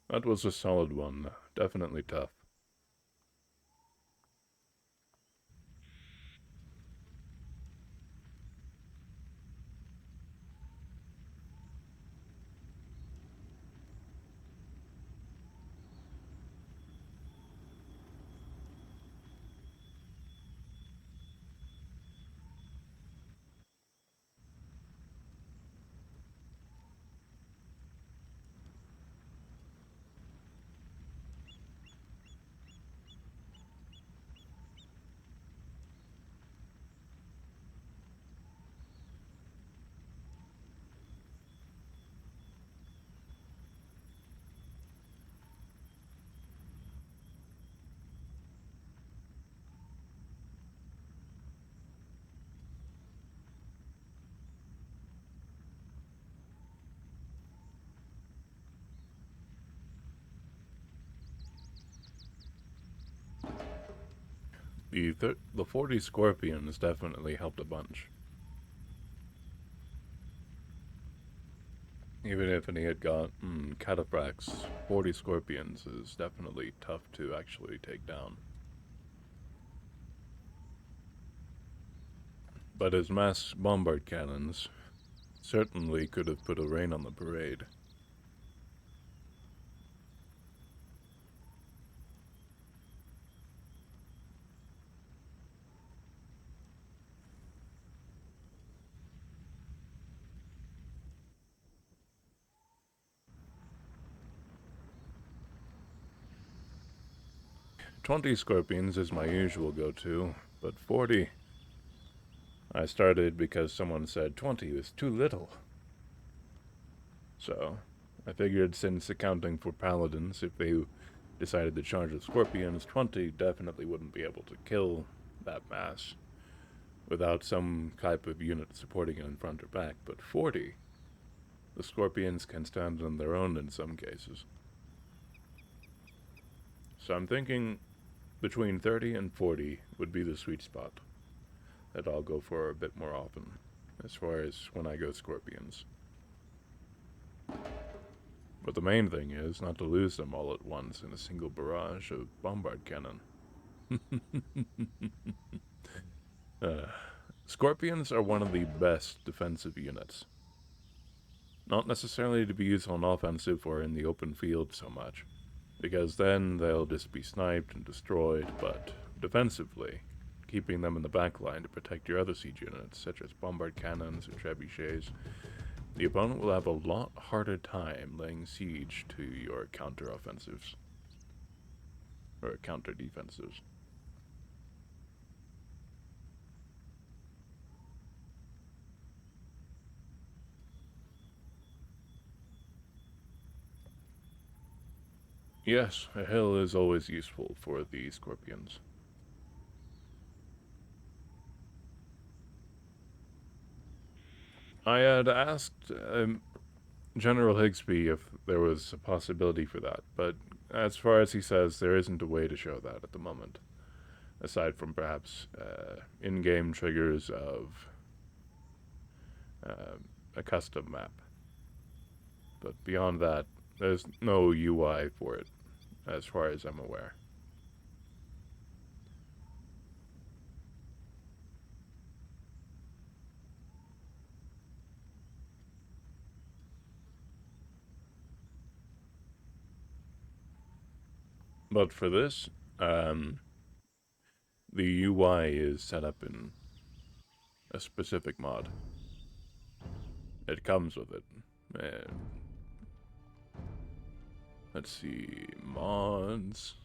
S1: That was a solid one. Definitely tough. The 40 scorpions definitely helped a bunch. Even if any had got cataphracts, 40 scorpions is definitely tough to actually take down. But his mass bombard cannons certainly could have put a rain on the parade. "20 scorpions is my usual go-to, but 40... I started because someone said 20 was too little. So, I figured since accounting for paladins, if they decided to charge the scorpions, 20 definitely wouldn't be able to kill that mass without some type of unit supporting it in front or back, but 40, the scorpions can stand on their own in some cases. So I'm thinking between 30 and 40 would be the sweet spot that I'll go for a bit more often, as far as when I go scorpions. But the main thing is not to lose them all at once in a single barrage of bombard cannon. Scorpions are one of the best defensive units. Not necessarily to be used on offensive or in the open field so much, because then they'll just be sniped and destroyed, but defensively, keeping them in the back line to protect your other siege units, such as bombard cannons or trebuchets, the opponent will have a lot harder time laying siege to your counter-offensives, or counter-defensives. Yes, a hill is always useful for the scorpions. I had asked General Higsby if there was a possibility for that, but as far as he says, there isn't a way to show that at the moment, aside from perhaps in-game triggers of a custom map. But beyond that, there's no UI for it, as far as I'm aware. But for this, the UI is set up in a specific mod. It comes with it. And let's see, mods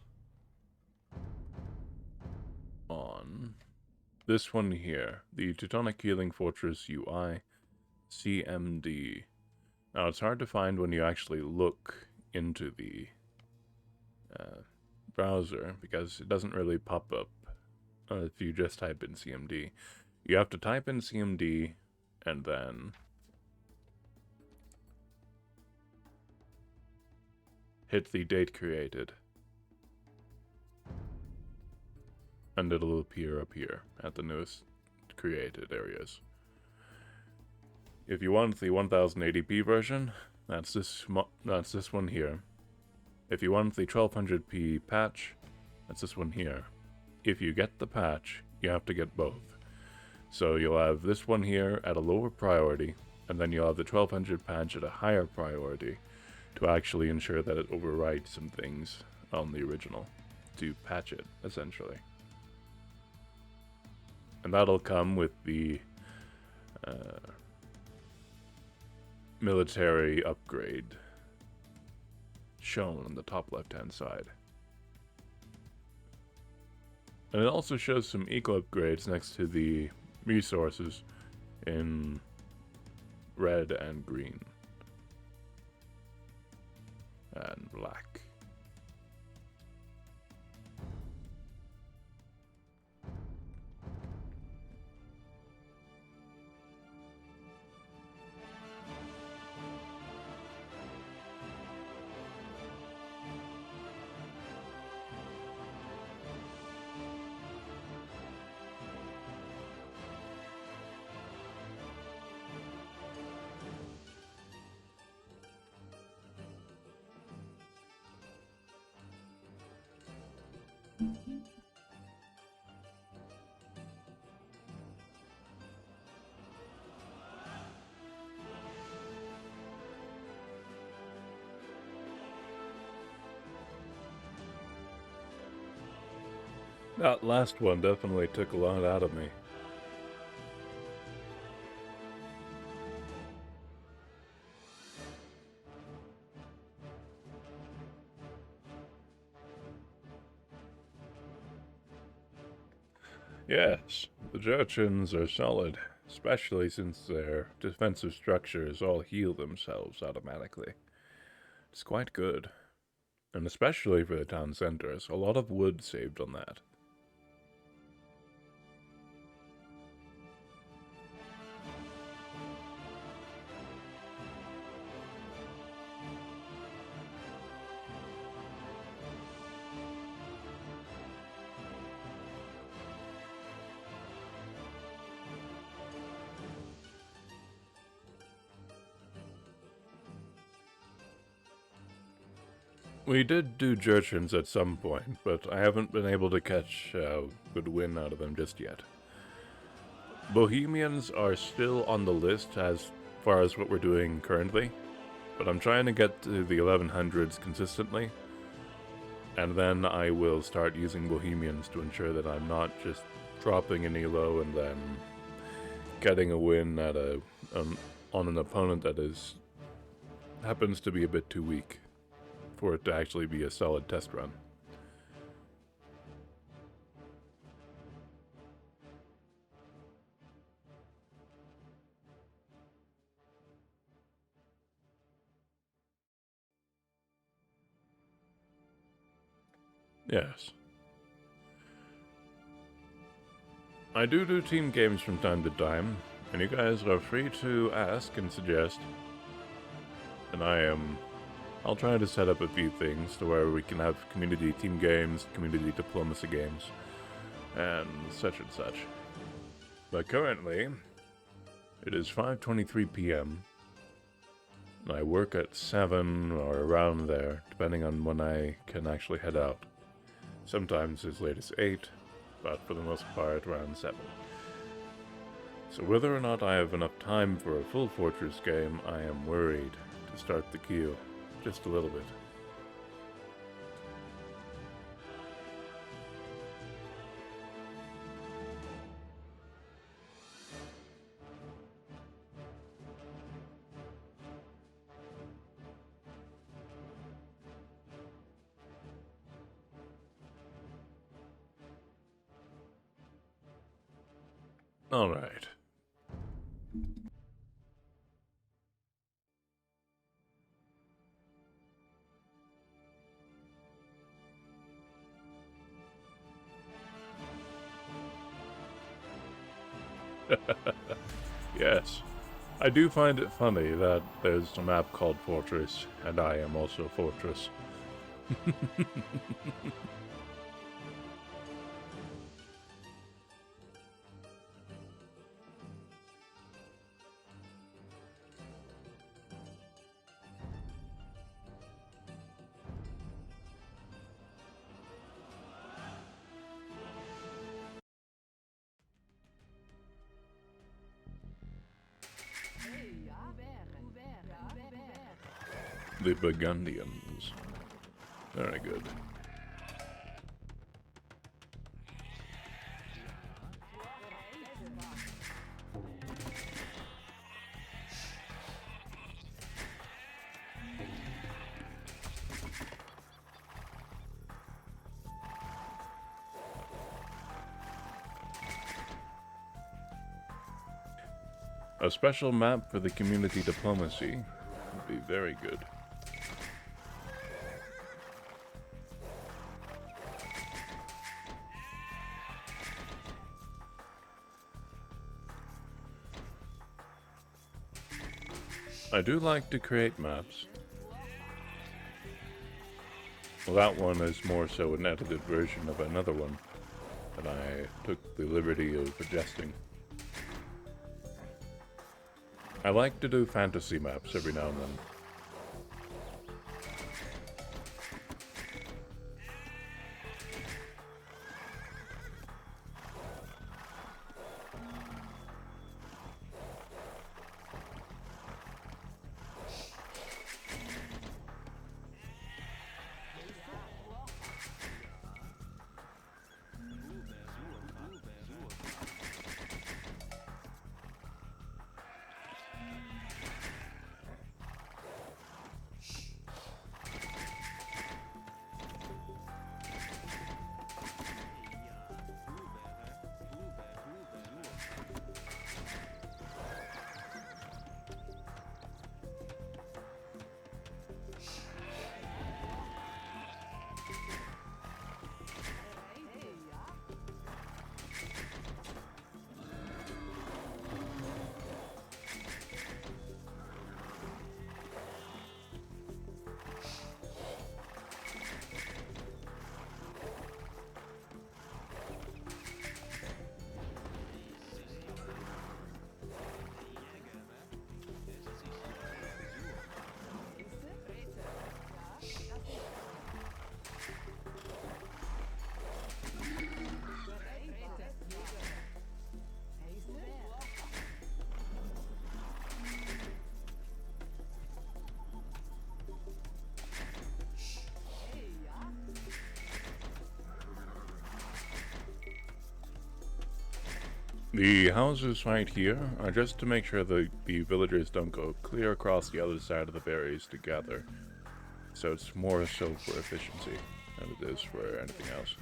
S1: on this one here, the Teutonic Healing Fortress UI CMD. Now it's hard to find when you actually look into the browser because it doesn't really pop up if you just type in CMD. You have to type in CMD and then hit the date created, and it'll appear up here at the newest created areas. If you want the 1080p version, that's this one here. If you want the 1200p patch, that's this one here. If you get the patch, you have to get both. So you'll have this one here at a lower priority, and then you'll have the 1200 patch at a higher priority to actually ensure that it overwrites some things on the original, to patch it, essentially. And that'll come with the military upgrade shown on the top left-hand side. And it also shows some eco upgrades next to the resources in red and green and black. That last one definitely took a lot out of me. Yes, the Jurchens are solid, especially since their defensive structures all heal themselves automatically. It's quite good, and especially for the town centers, a lot of wood saved on that. We did do Jurchens at some point, but I haven't been able to catch a good win out of them just yet. Bohemians are still on the list as far as what we're doing currently, but I'm trying to get to the 1100s consistently, and then I will start using Bohemians to ensure that I'm not just dropping an elo and then getting a win at on an opponent that happens to be a bit too weak for it to actually be a solid test run. Yes. I do team games from time to time, and you guys are free to ask and suggest. And I'll try to set up a few things to where we can have community team games, community diplomacy games, and such. But currently, it is 5:23 p.m. and I work at 7 or around there, depending on when I can actually head out. Sometimes as late as 8, but for the most part around 7. So whether or not I have enough time for a full Fortress game, I am worried to start the queue just a little bit. All right. Yes. I do find it funny that there's a map called Fortress, and I am also Fortress. The Burgundians. Very good. A special map for the community diplomacy would be very good. I do like to create maps. Well, that one is more so an edited version of another one that I took the liberty of adjusting. I like to do fantasy maps every now and then. The houses right here are just to make sure the villagers don't go clear across the other side of the berries together. So it's more so for efficiency than it is for anything else.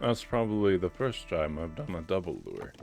S1: That's probably the first time I've done a double lure.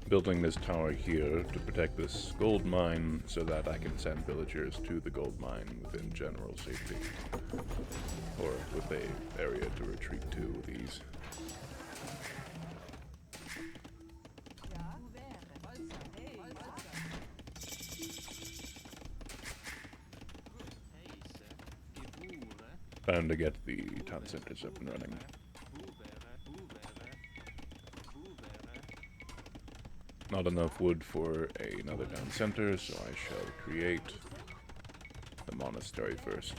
S1: Building this tower here to protect this gold mine so that I can send villagers to the gold mine within general safety. Or with a area to retreat to with ease. Time to get the town centers up and running. Not enough wood for another town center, so I shall create the monastery first.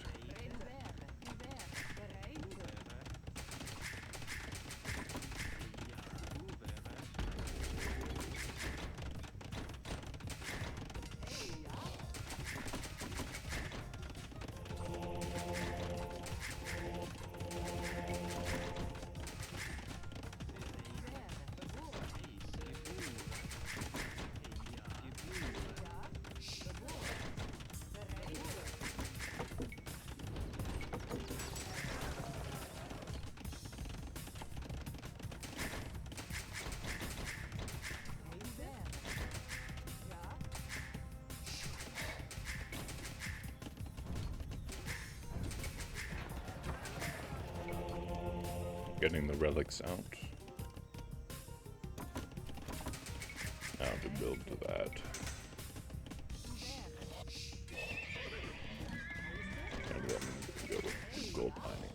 S1: Getting the relics out. Now to build to that. And then go with gold mining.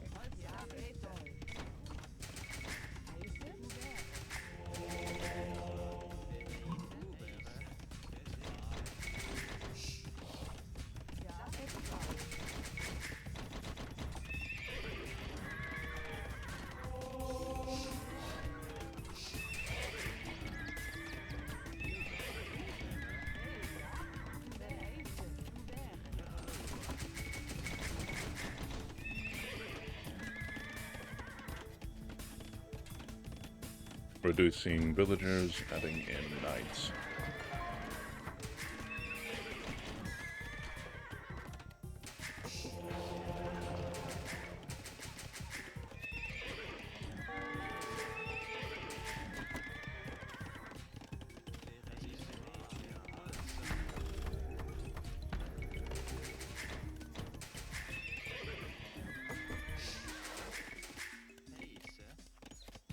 S1: Reducing villagers, adding in knights.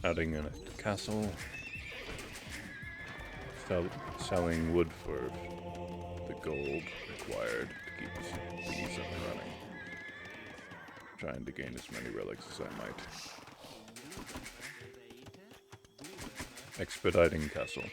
S1: Adding in a castle. selling wood for the gold required to keep these up and running. Trying to gain as many relics as I might. Expediting castle.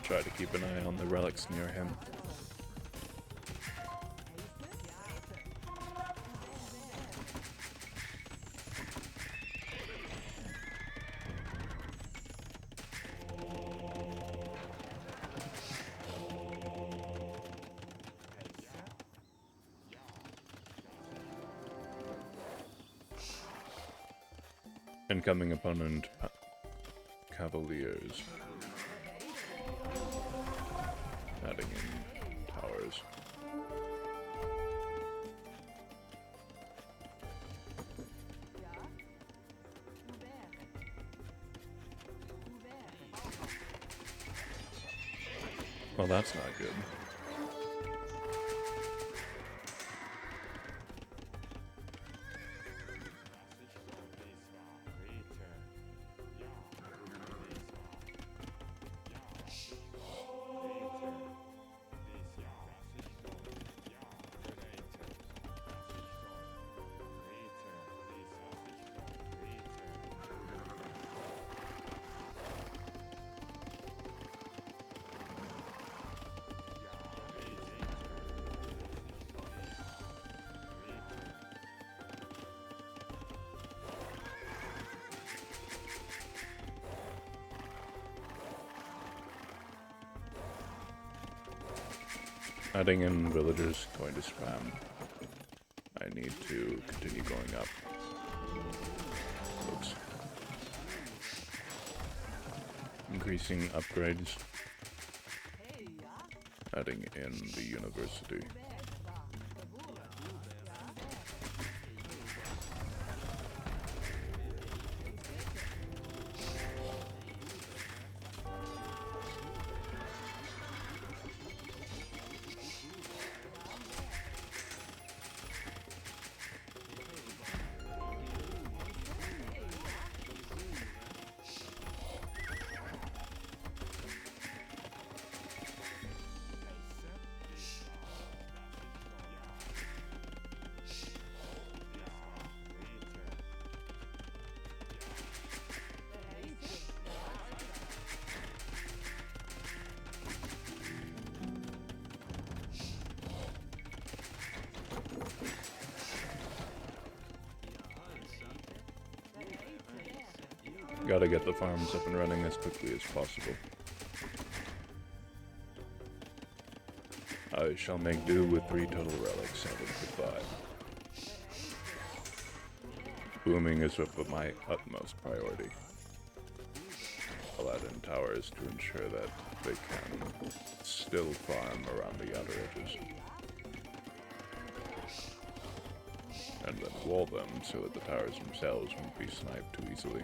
S1: Try to keep an eye on the relics near him. Incoming opponent Cavaliers. Adding in towers. Well, that's not good. Adding in villagers, going to spam. I need to continue going up. Oops. Increasing upgrades. Adding in the university. Gotta get the farms up and running as quickly as possible. I shall make do with 3 total relics out of the 5. Booming is of my utmost priority. I'll add in towers to ensure that they can still farm around the outer edges. And then wall them so that the towers themselves won't be sniped too easily.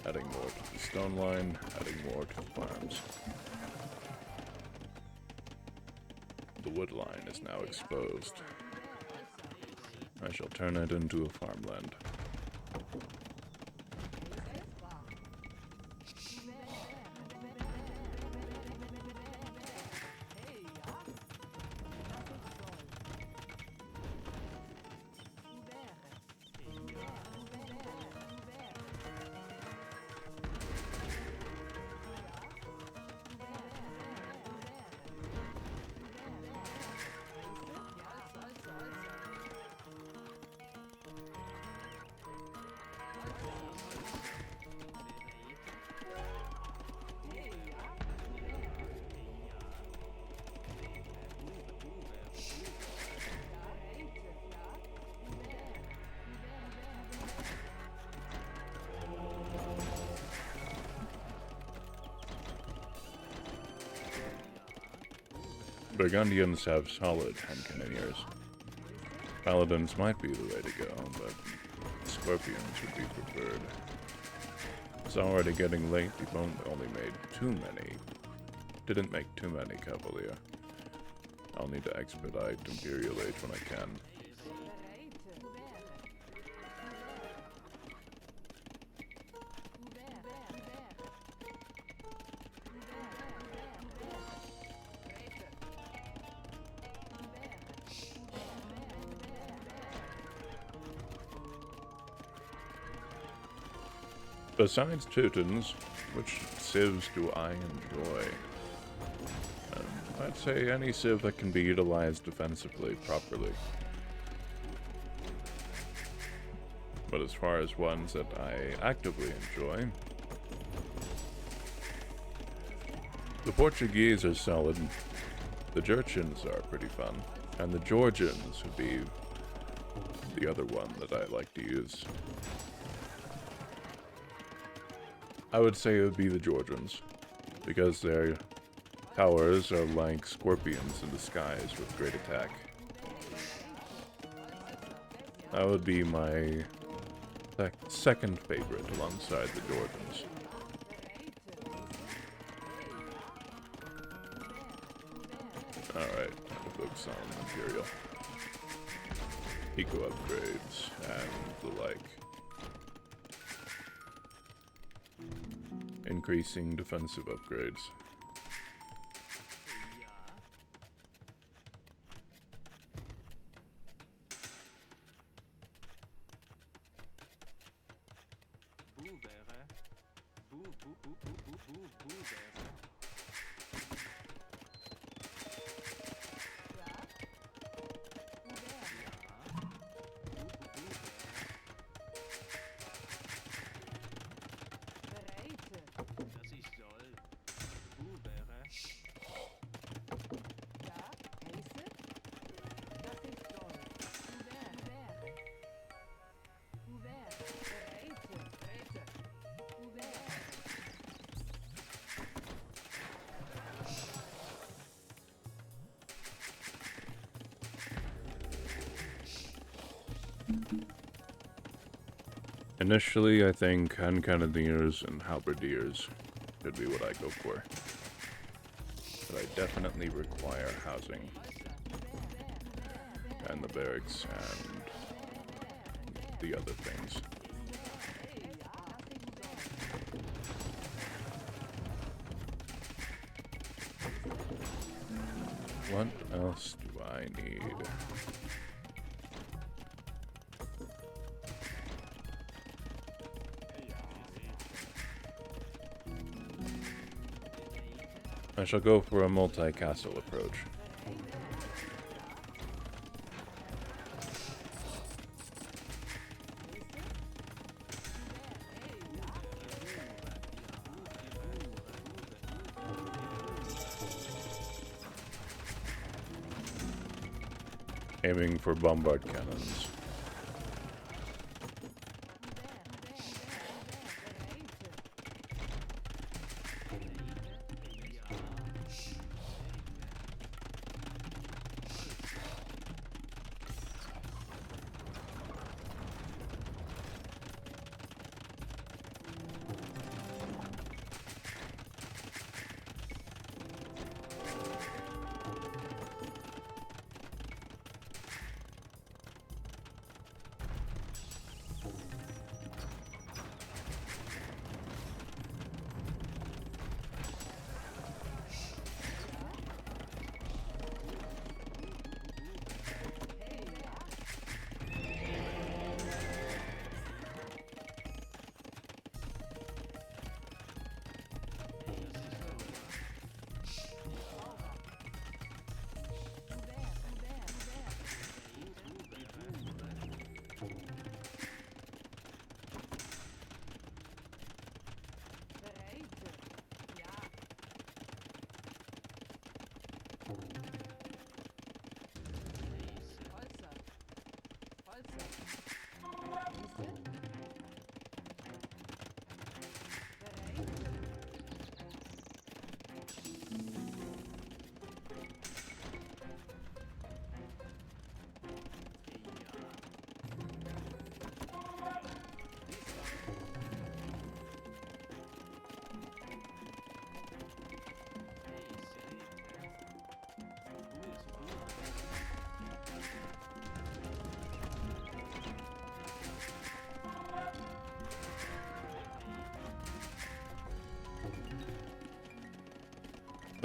S1: Adding more to the stone line, adding more to the farms. The wood line is now exposed. I shall turn it into a farmland. Burgundians have solid hand cannoneers. Paladins might be the way to go, but Scorpions would be preferred. It's already getting late. You've only made too many. Didn't make too many Cavalier. I'll need to expedite Imperial Age when I can. Besides Teutons, which civs do I enjoy? I'd say any civ that can be utilized defensively properly. But as far as ones that I actively enjoy, the Portuguese are solid, the Jurchens are pretty fun, and the Georgians would be the other one that I like to use. I would say it would be the Georgians, because their towers are like scorpions in the skies with great attack. That would be my second favorite alongside the Georgians. Alright, time to focus on Imperial. Eco upgrades and the like. Increasing defensive upgrades. Initially, I think hand cannoneers and halberdiers could be what I go for. But I definitely require housing. And the barracks and the other things. What else do I need? I shall go for a multi-castle approach. Aiming for bombard cannons.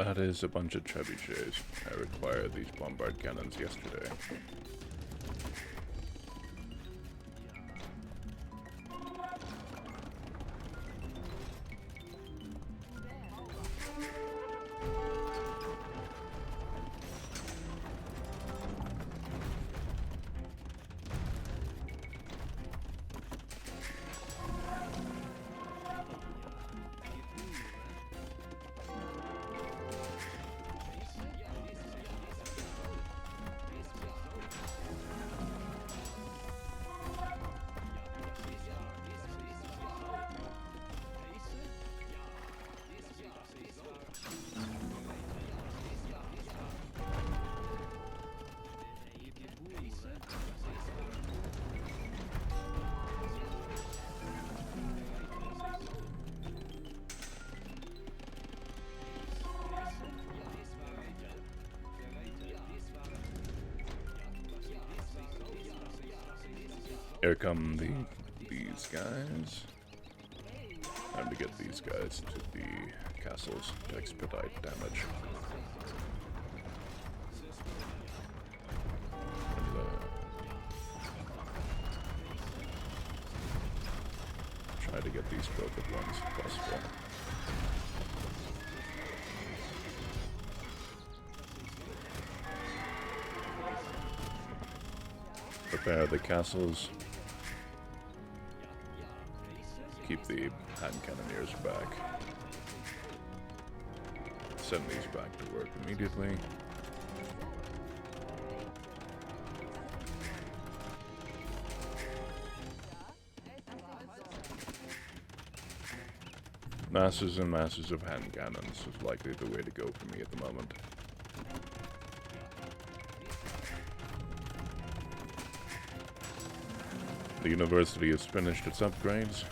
S1: That is a bunch of trebuchets. I required these bombard cannons yesterday. Here come these guys. Time to get these guys to the castles to expedite damage. And, try to get these both at once if possible. Prepare the castles. Keep the hand cannoneers back. Send these back to work immediately. Masses and masses of hand cannons is likely the way to go for me at the moment. The university has finished its upgrades.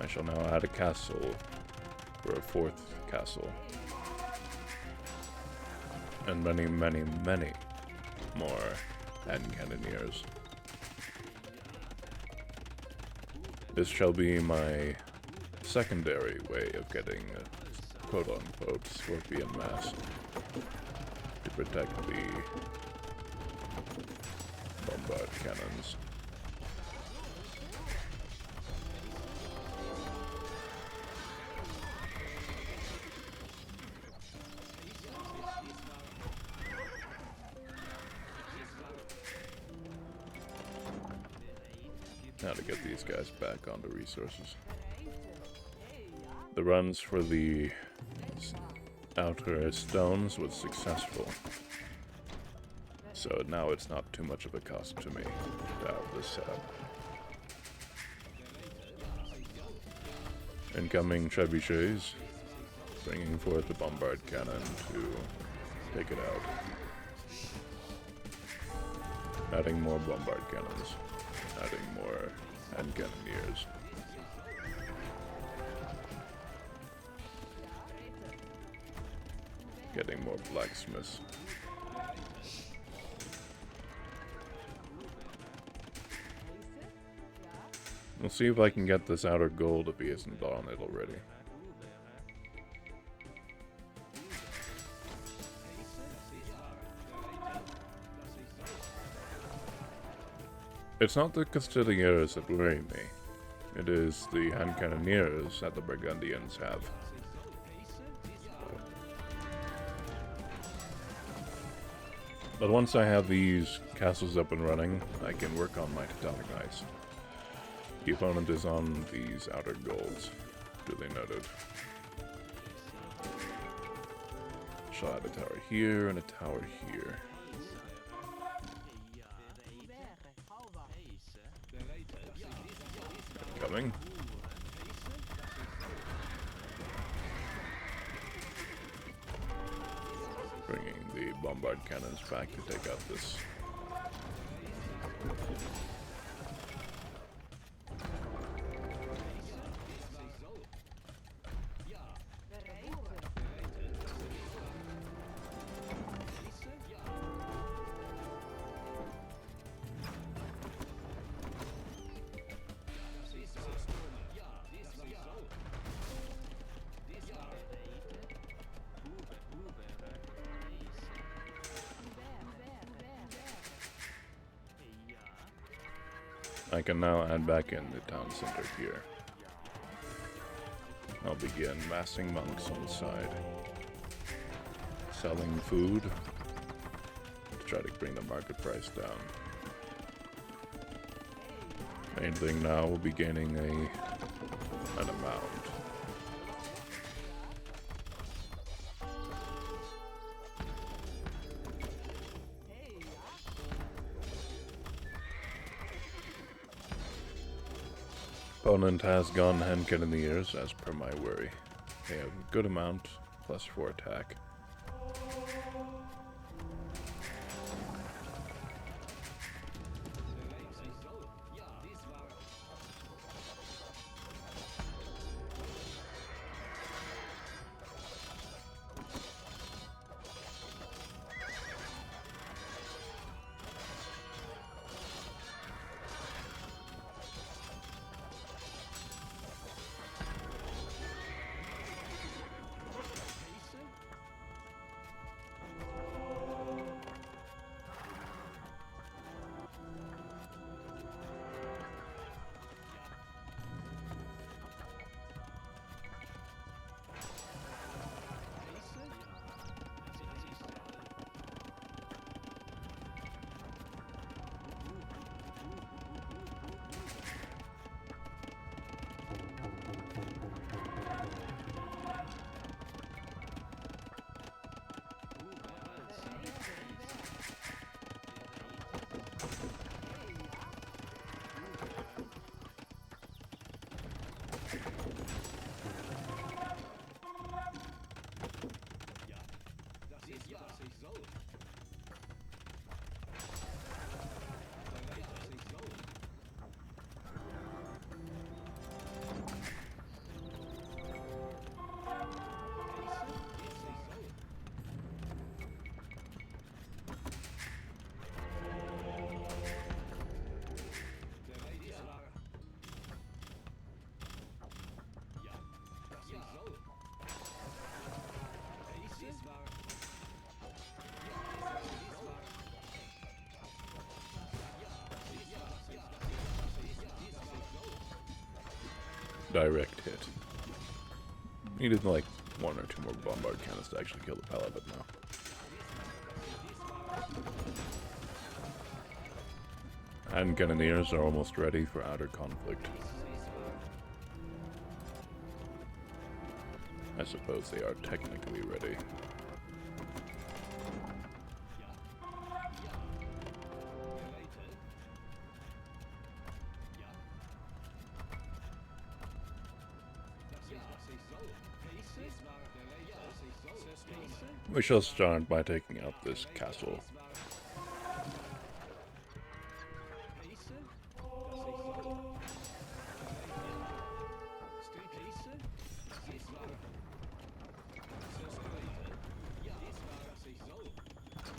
S1: I shall now add a castle for a 4th castle. And many, many, many more hand cannoneers. This shall be my secondary way of getting a quote-unquote scorpion mass to protect the bombard cannons. Now to get these guys back onto resources. The runs for the outer stones was successful. So now it's not too much of a cost to me to have this set up. Incoming trebuchets, bringing forth the bombard cannon to take it out. Adding more bombard cannons. Adding more hand cannoneers. Getting more blacksmiths. We'll see if I can get this outer gold if he isn't on it already. It's not the Castiliers that worry me. It is the hand cannoneers that the Burgundians have. But once I have these castles up and running, I can work on my Teutonic ice. The opponent is on these outer golds. Duly noted. Shall add a tower here and a tower here. Coming. Bringing the bombard cannons back to take out this. I can now add back in the town center here. I'll begin massing monks on the side. Selling food to try to bring the market price down. Main thing now will be gaining an amount. Opponent has gone Henkin in the ears, as per my worry. They have a good amount, plus 4 attack. Direct hit. Needed like 1 or 2 more bombard cannons to actually kill the pal of it now. And cannoneers are almost ready for outer conflict. I suppose they are technically ready. We shall start by taking out this castle.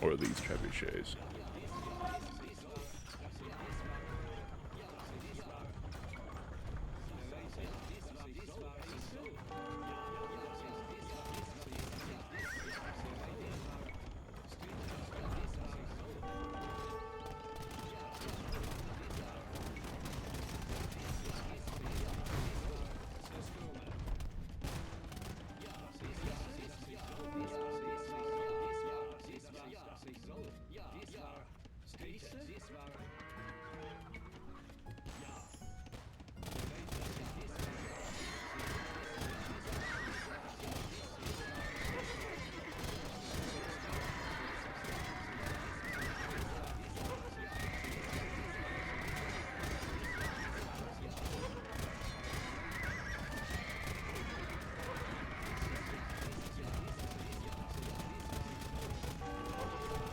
S1: Or these trebuchets.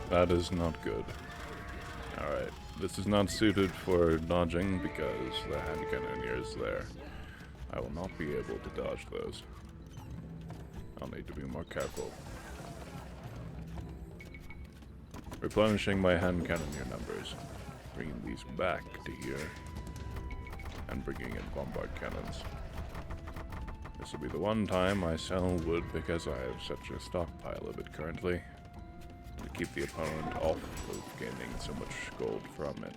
S1: That is not good. Alright, this is not suited for dodging because the hand cannoneer is there. I will not be able to dodge those. I'll need to be more careful. Replenishing my hand cannoneer numbers. Bringing these back to here. And bringing in bombard cannons. This will be the one time I sell wood because I have such a stockpile of it currently. To keep the opponent off of gaining so much gold from it.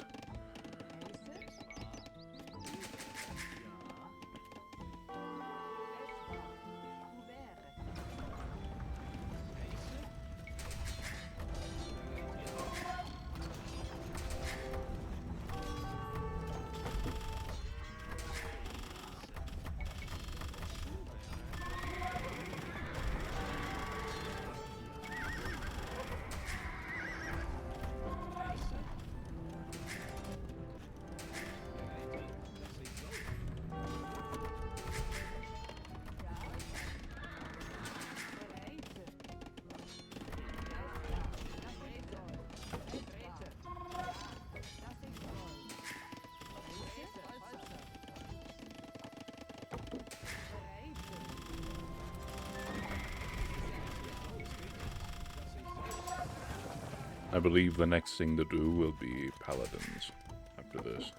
S1: I believe the next thing to do will be paladins after this.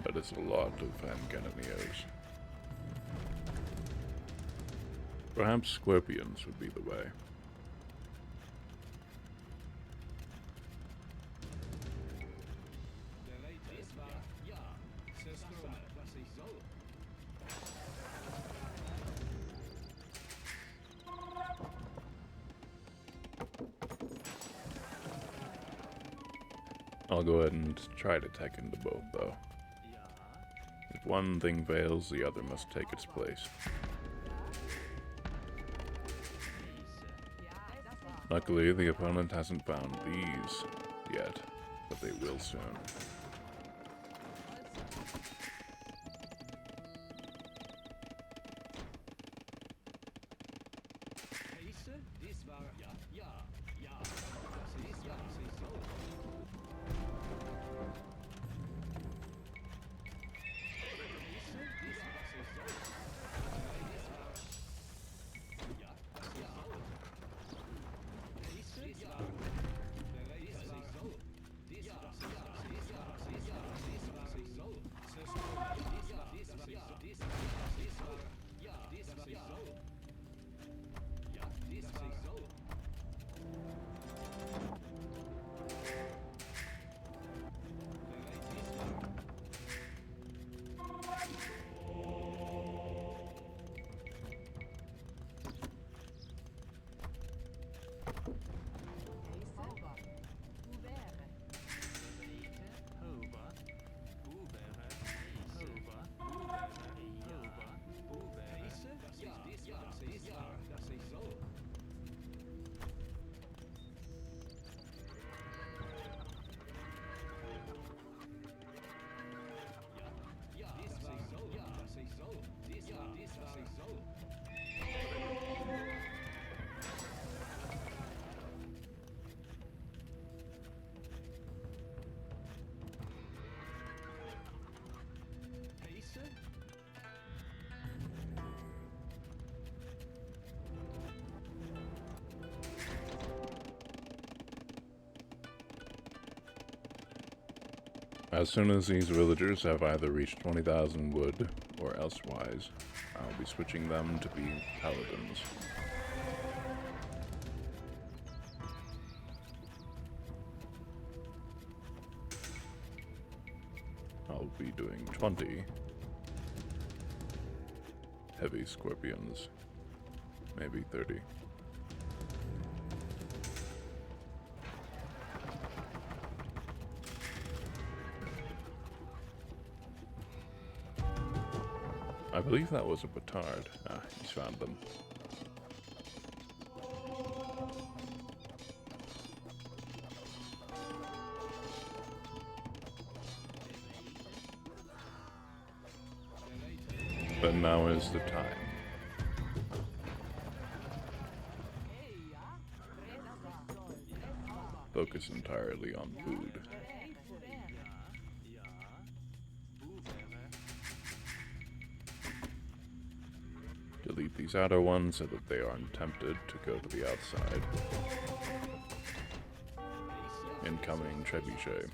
S1: But it's a lot of Cannoneers. Perhaps scorpions would be the way. I'll go ahead and try to tech into both, though. If one thing fails, the other must take its place. Luckily, the opponent hasn't found these yet, but they will soon. As soon as these villagers have either reached 20,000 wood or elsewise, I'll be switching them to be paladins. I'll be doing 20 heavy scorpions, maybe 30. I believe that was a petard. Ah, he's found them. But now is the time. Focus entirely on food. Delete these outer ones so that they aren't tempted to go to the outside. Incoming trebuchet.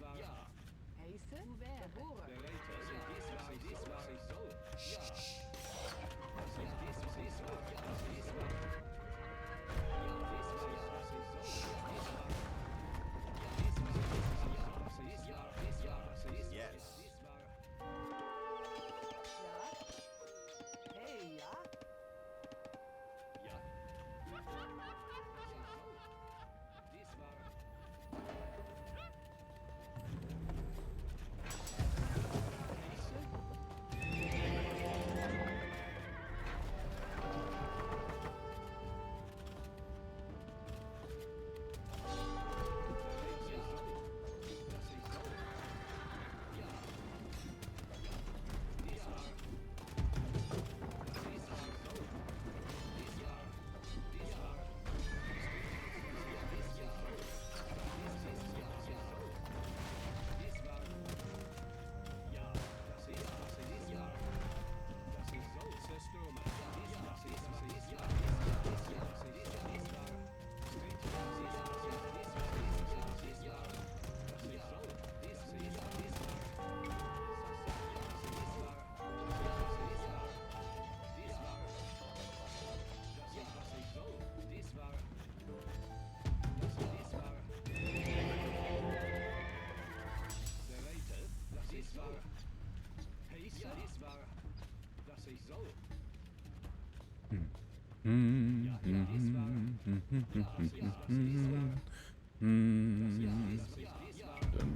S1: Dun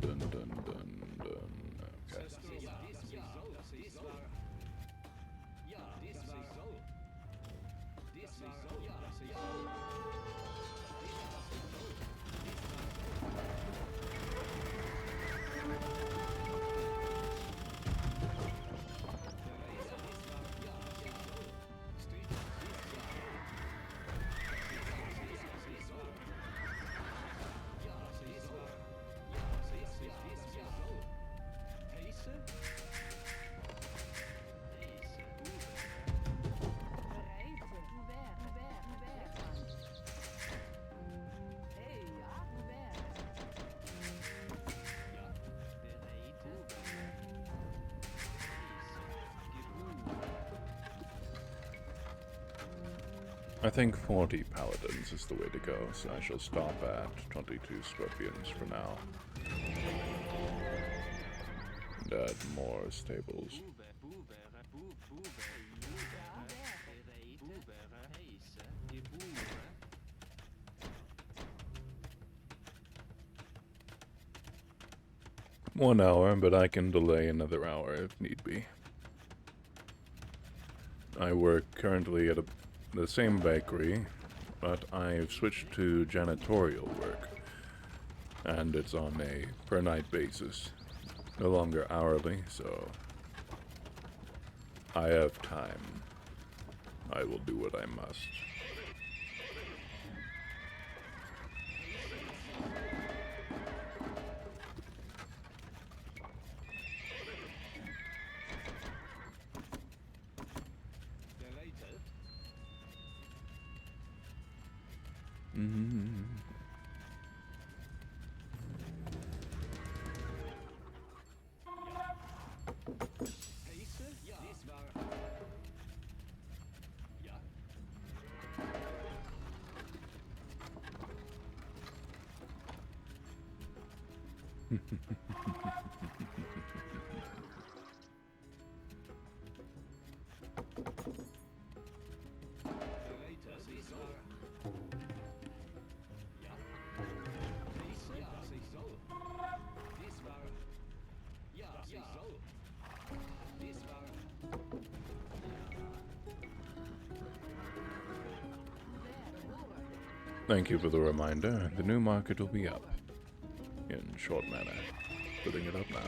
S1: dun dun dun dun. Okay. I think 40 paladins is the way to go, so I shall stop at 22 scorpions for now. And add more stables. One hour, but I can delay another hour if need be. I work currently at the same bakery, but I've switched to janitorial work, and it's on a per night basis, no longer hourly, so I have time. I will do what I must. Thank you for the reminder. The new market will be up in short manner. Putting it up now.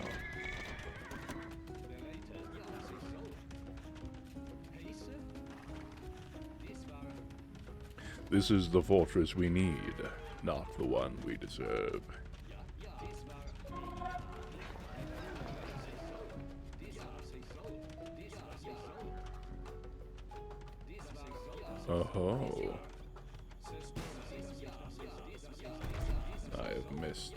S1: This is the fortress we need, not the one we deserve. Oh. I have missed.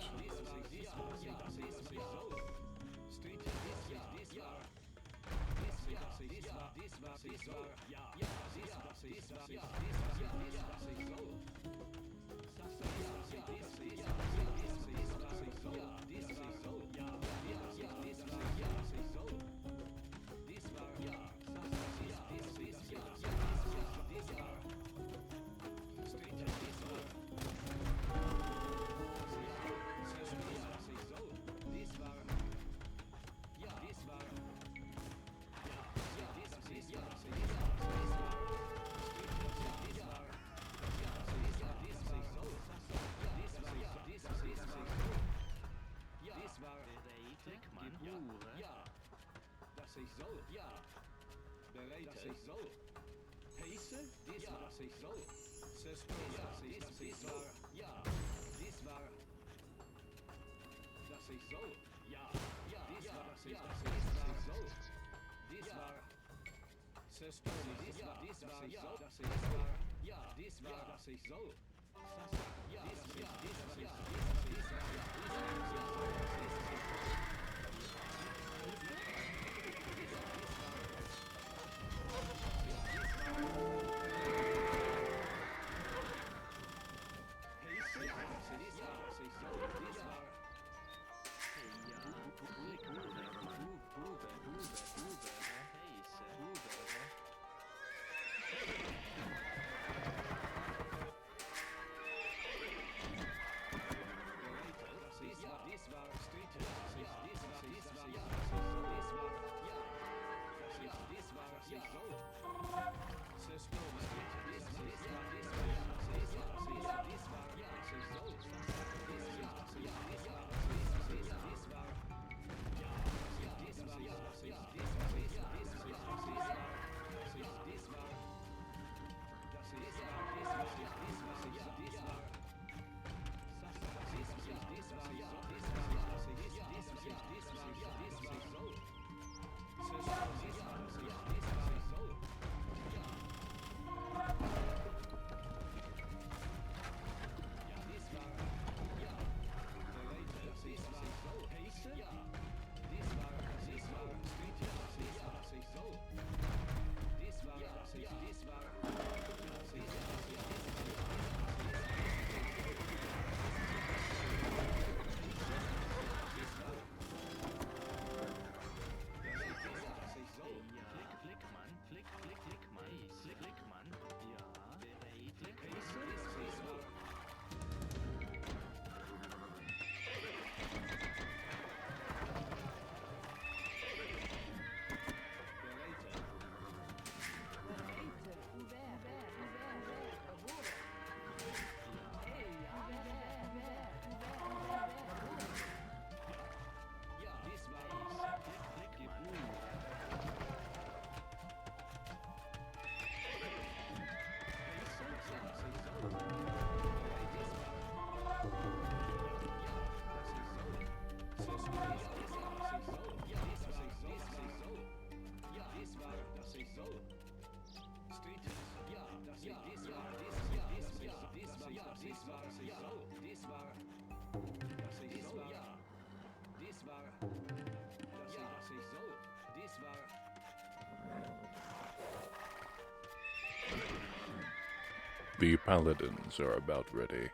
S1: The paladins are about ready.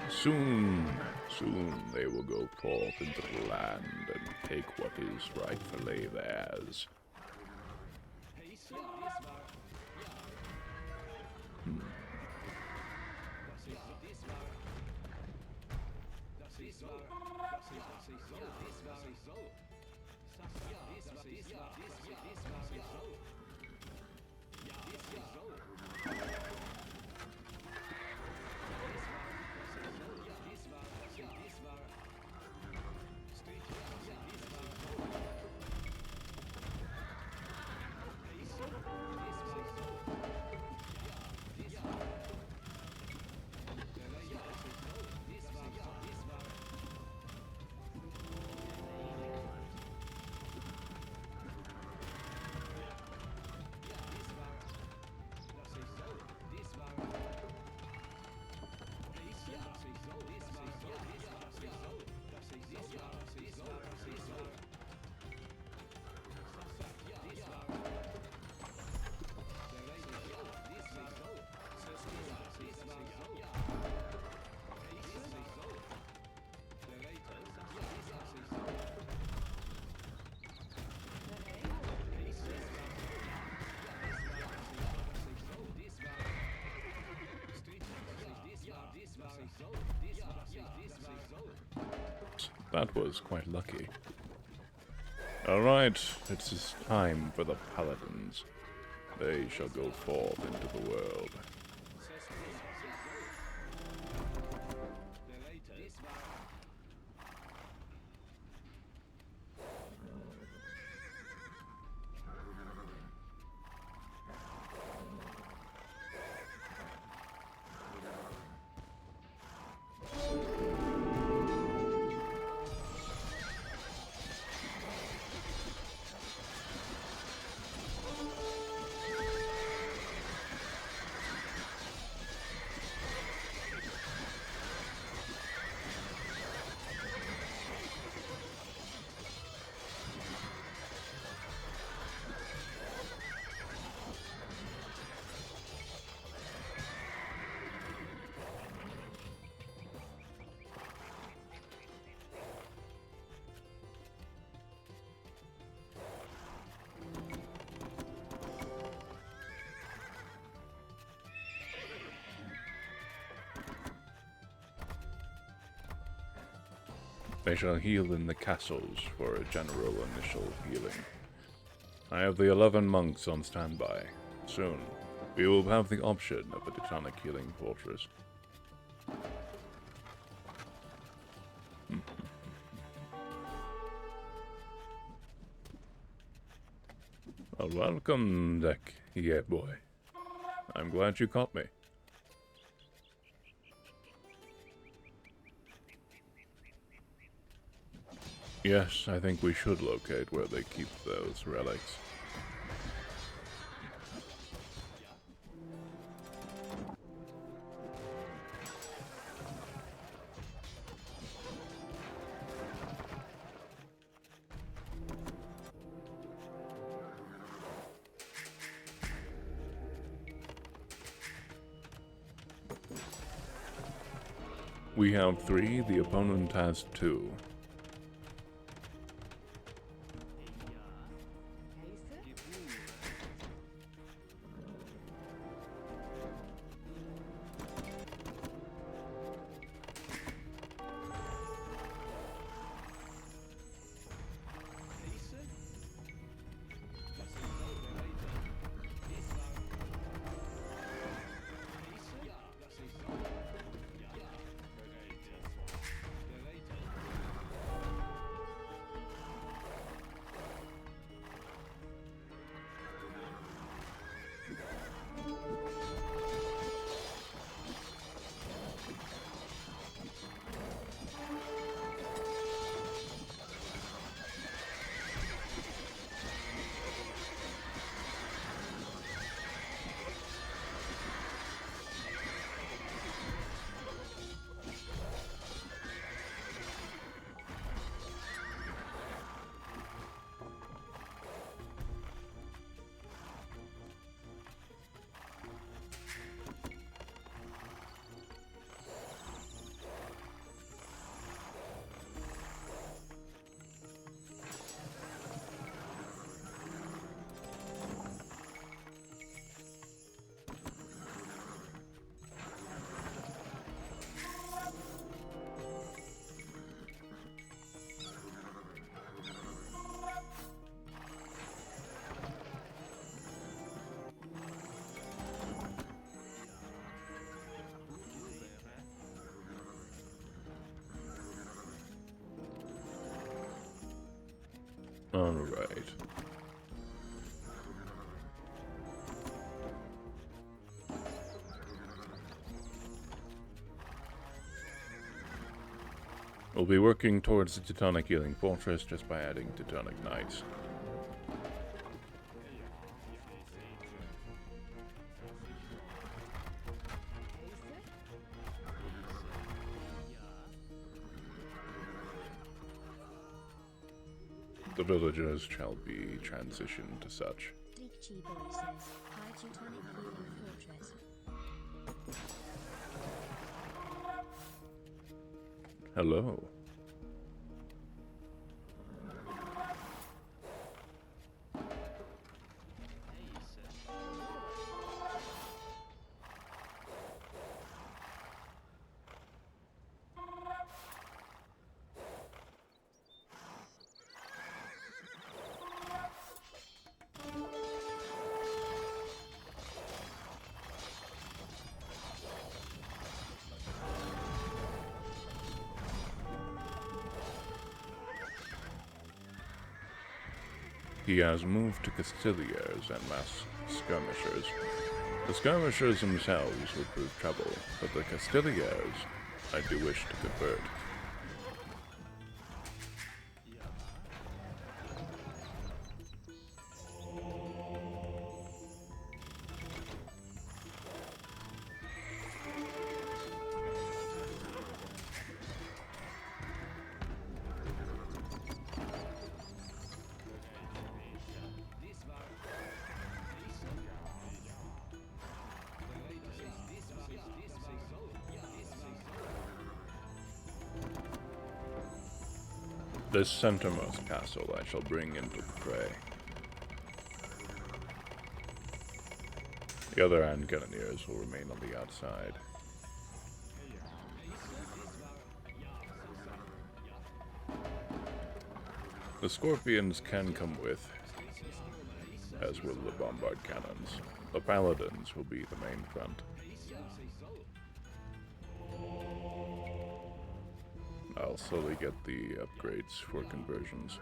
S1: Soon they will go forth into the land and take what is rightfully theirs. That was quite lucky. Alright, it is time for the paladins. They shall go forth into the world. They shall heal in the castles for a general initial healing. I have the 11 monks on standby. Soon, we will have the option of a Teutonic healing fortress. Well, welcome, Deck, yeah boy. I'm glad you caught me. Yes, I think we should locate where they keep those relics. We have 3, the opponent has 2. Alright. We'll be working towards the Teutonic Healing Fortress just by adding Teutonic Knights. The villagers shall be transitioned to such.
S3: High Teutonic Healing Fortress.
S1: Hello. He has moved to Castiliers and mass skirmishers. The skirmishers themselves will prove trouble, but the Castiliers I do wish to convert. This centermost castle I shall bring into the fray. The other Cannoneers will remain on the outside. The Scorpions can come with, as will the Bombard Cannons. The Paladins will be the main front. I'll slowly get the upgrades for conversions.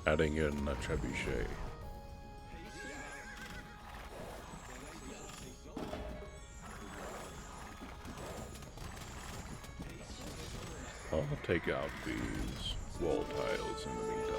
S1: Adding in a trebuchet. I'll take out these wall tiles in the meantime.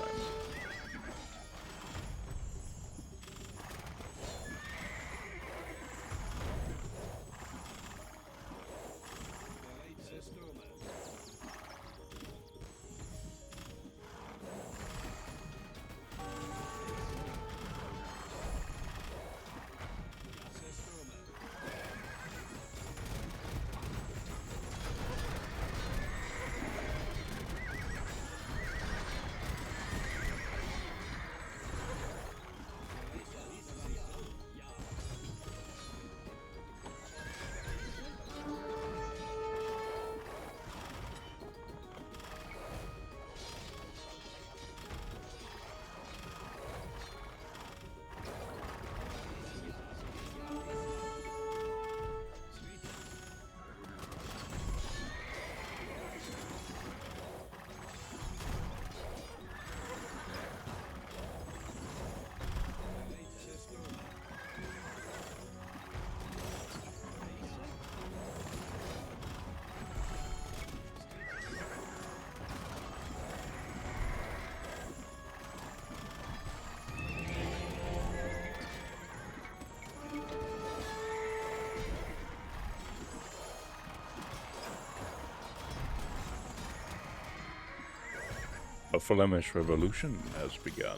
S1: A Flemish revolution has begun.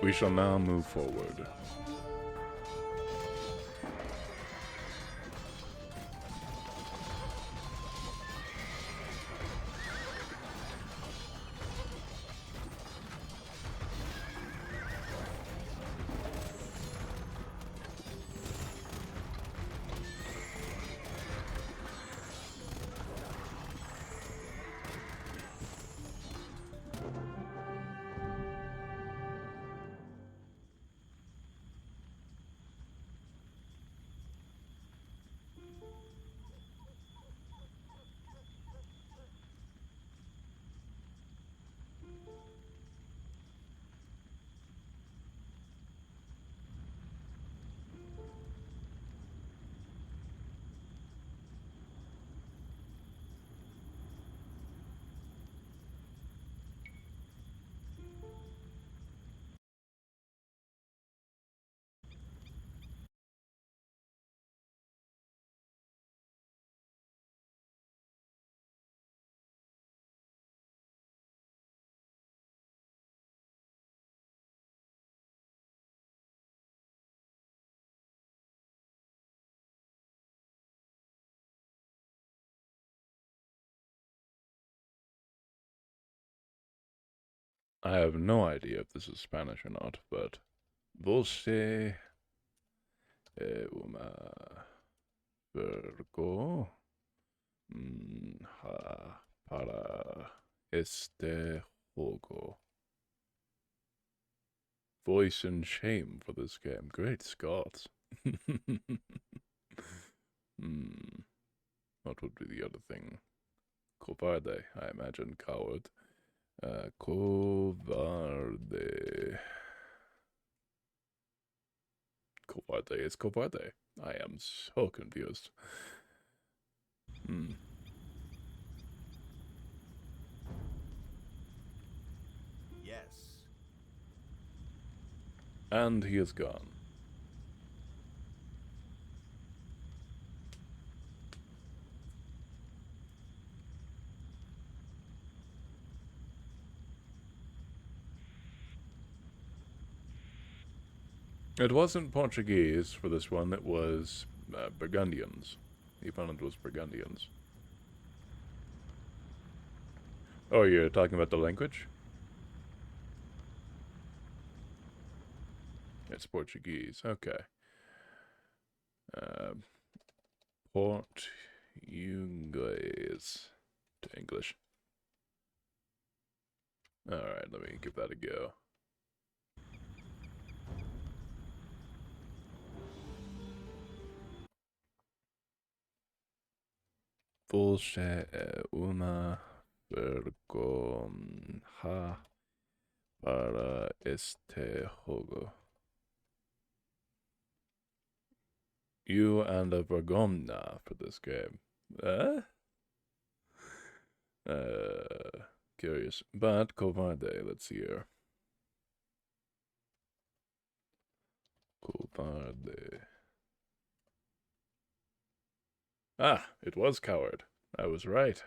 S1: We shall now move forward. I have no idea if this is Spanish or not, but você é uma vergo para este juego. Voice and shame for this game. Great Scott. What would be the other thing? Covarde, I imagine. Coward. Covarde. Covarde is covarde. I am so confused.
S2: Yes.
S1: And he is gone. It wasn't Portuguese for this one, it was Burgundians. He found it was Burgundians. Oh, you're talking about the language? It's Portuguese, okay. Portuguese. to English. Alright, let me give that a go. Voce è una vergogna para este juego. You and a vergogna for this game. Curious. But covarde, let's see here. Covarde. Ah, it was coward. I was right.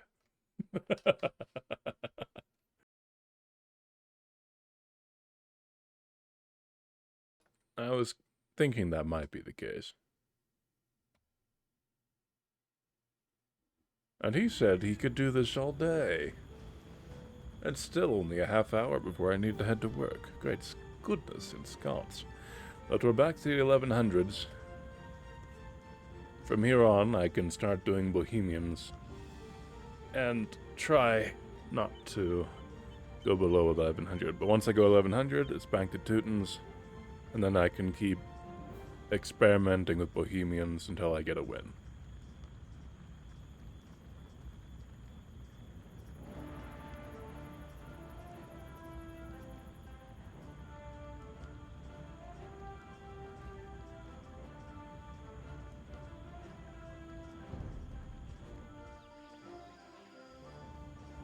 S1: I was thinking that might be the case. And he said he could do this all day. It's still only a half hour before I need to head to work. Great goodness in Scots. But we're back to the 1100s. From here on, I can start doing Bohemians. And try not to go below 1100. But once I go 1100, it's back to Teutons. And then I can keep experimenting with Bohemians until I get a win.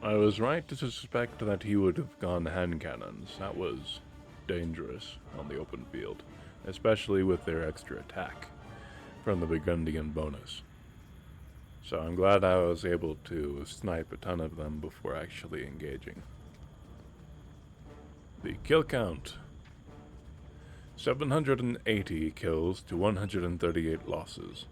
S1: I was right to suspect that he would have gone hand cannons. That was dangerous on the open field, especially with their extra attack from the Burgundian bonus. So I'm glad I was able to snipe a ton of them before actually engaging. The kill count. 780 kills to 138 losses.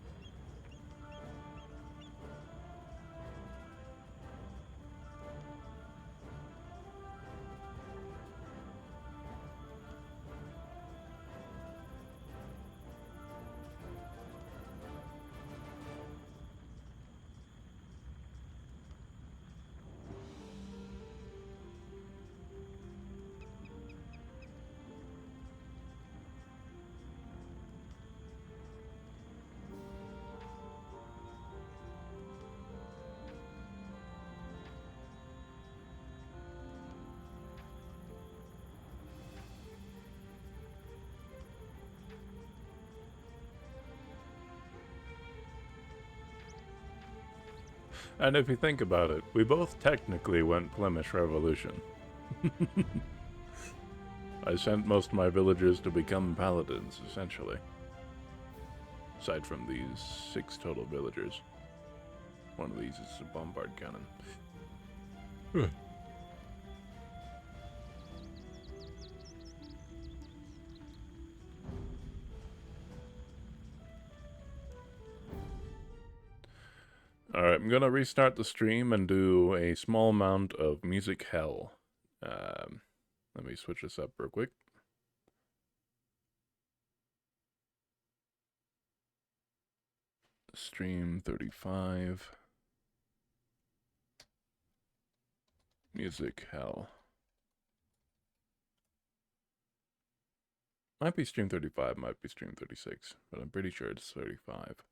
S1: And if you think about it, we both technically went Flemish Revolution. I sent most of my villagers to become paladins, essentially. Aside from these 6 total villagers. One of these is a bombard cannon. Alright, I'm gonna restart the stream and do a small amount of music hell. Let me switch this up real quick. Stream 35. Music hell. Might be stream 35, might be stream 36, but I'm pretty sure it's 35.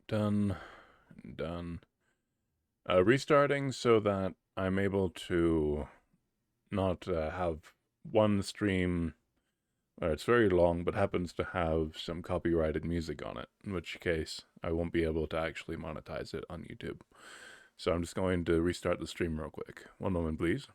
S1: Done. Restarting so that I'm able to not have one stream, it's very long, but happens to have some copyrighted music on it, in which case I won't be able to actually monetize it on YouTube. So I'm just going to restart the stream real quick. One moment, please.